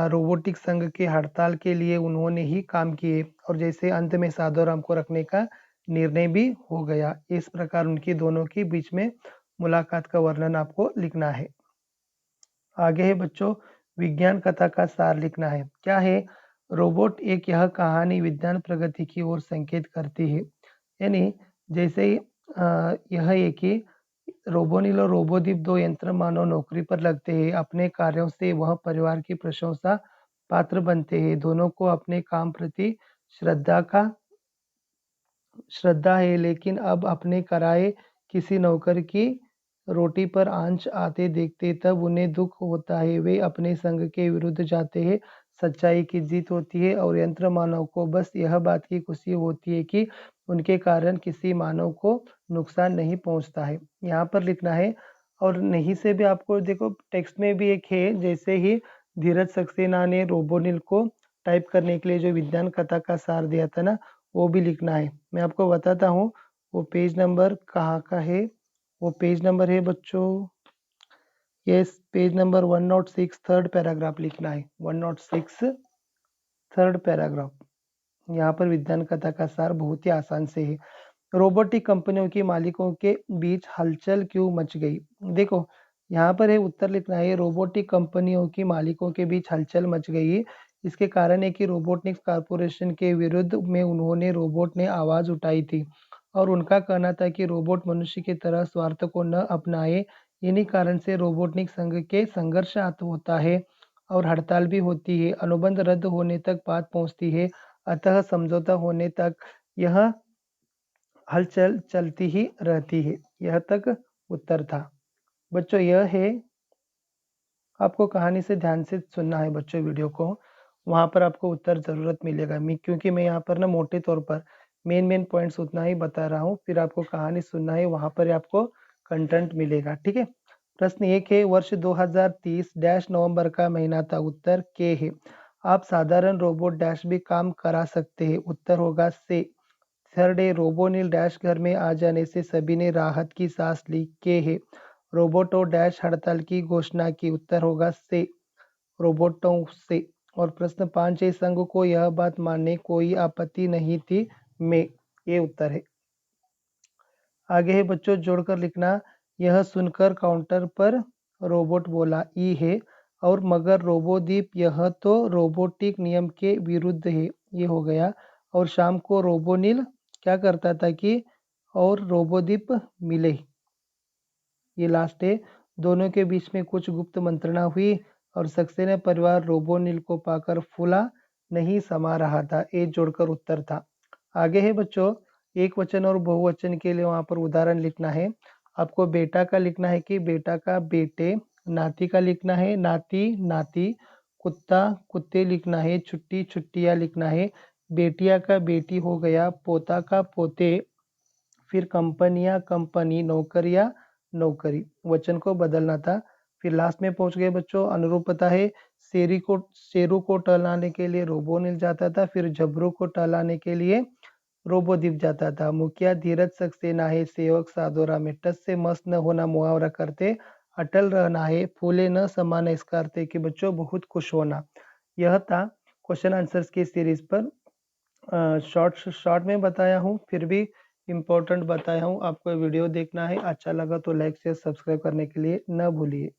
रोबोटिक संघ के हड़ताल के लिए उन्होंने ही काम किए और जैसे अंत में साधुराम को रखने का निर्णय भी हो गया। इस प्रकार उनकी दोनों के बीच में मुलाकात का वर्णन आपको लिखना है। आगे है बच्चों, विज्ञान कथा का सार लिखना है। क्या है? रोबोट एक यह कहानी विज्ञान प्रगति की ओर संकेत करती है। यानी जैसे ही यह है कि रोबोनिल और रोबोदीप दो यंत्र मानव नौकरी पर लगते हैं। अपने कार्यों से वह परिवार की प्रशंसा पात्र बनते हैं। दोनों को अपने काम प्रति श्रद्धा है, लेकिन अब अपने कराए किसी नौकर की रोटी पर आंच आते देखते तब उन्हें दुख होता है। वे अपने संग के विरुद्ध जाते हैं। सच्चाई की जीत होती है और यंत्र मानव को बस यह बात की खुशी होती है कि उनके कारण किसी मानव को नुकसान नहीं पहुंचता है। यहाँ पर लिखना है और नहीं से भी आपको देखो टेक्स्ट में भी एक है, जैसे ही धीरज सक्सेना ने रोबोनिल को टाइप करने के लिए जो विज्ञान कथा का सार दिया था ना, वो भी लिखना है। मैं आपको बताता हूँ वो पेज नंबर कहाँ का है। वो पेज नंबर है बच्चों, yes, page number 106 third paragraph लिखना है। 106 थर्ड पैराग्राफ। यहाँ पर विज्ञान कथा का सार बहुत ही आसान से है। रोबोटिक कंपनियों के मालिकों के बीच हलचल क्यों मच गई? देखो यहाँ पर है उत्तर लिखना है, रोबोटिक कंपनियों की मालिकों के बीच हलचल मच गई। इसके कारण है कि रोबोटिक्स कॉर्पोरेशन के विरुद्ध में उन्होंने रोबोट ने आवाज उठाई थी और उनका कहना था कि रोबोट मनुष्य की तरह स्वार्थ को न अपनाए। इन्हीं कारण से रोबोटिक संघ के संघर्ष होता है और हड़ताल भी होती है। अनुबंध रद्द होने तक बात पहुंचती है, अतः समझौता होने तक यह हलचल चलती ही रहती है। यह तक उत्तर था। बच्चों यह है, आपको कहानी से ध्यान से सुनना है बच्चों वीडियो को, वहाँ पर आपको उत्तर ज़रूरत मिलेगा। क्योंकि मैं यहाँ पर ना मोटे तौर पर मेन पॉइंट्स उतना ही बता रहा हूँ, फिर आपको कहानी सुनना है, वहाँ पर आपको कंटेंट मिलेगा। ठीक है। प्रश्न 1 है, वर्ष 2030 डैश नवंबर का महीना था। उत्तर के है। आप साधारण रोबोट डैश भी काम करा सकते हैं। उत्तर होगा से। थर्ड है, रोबोनिल डैश घर में आ जाने से सभी ने राहत की सांस ली। के है। रोबोटो डैश हड़ताल की घोषणा की। उत्तर होगा से, रोबोटों से। और प्रश्न 5 है, संघ को यह बात मानने कोई आपत्ति नहीं थी। में, ये उत्तर है। आगे है बच्चों, जोड़कर लिखना। यह सुनकर काउंटर पर रोबोट बोला ई है और मगर रोबोदीप यह तो रोबोटिक नियम के विरुद्ध है। ये हो गया। और शाम को रोबोनिल क्या करता था कि और रोबोदीप मिले। ये लास्ट है। दोनों के बीच में कुछ गुप्त मंत्रणा हुई और सक्सेना परिवार रोबोनिल को पाकर फूला नहीं समा रहा था। ये जोड़कर उत्तर था। आगे है बच्चों, एक वचन और बहुवचन के लिए वहां पर उदाहरण लिखना है। आपको बेटा का लिखना है कि बेटा का बेटे, नाती का लिखना है नाती नाती, कुत्ता कुत्ते लिखना है, छुट्टी छुट्टियाँ लिखना है, बेटिया का बेटी हो गया, पोता का पोते, फिर कंपनियां कंपनी, नौकरियां नौकरी। वचन को बदलना था। फिर लास्ट में पहुंच गए बच्चों, अनुरूपता है। शेरू को टहलाने के लिए रोबोनिल जाता था, फिर झबरू को टहलाने के लिए रोबोदीप जाता था। मुखिया धीरज सक्सेना है, सेवक साधोरा में टस से मस न होना मुहावरा करते, अटल रहना है, फूले न समाना इसका अर्थ है कि बच्चों बहुत खुश होना। यह था क्वेश्चन आंसर्स की सीरीज पर। शॉर्ट में बताया हूँ, फिर भी इम्पोर्टेंट बताया हूँ। आपको ये वीडियो देखना है, अच्छा लगा तो लाइक शेयर सब्सक्राइब करने के लिए न भूलिए।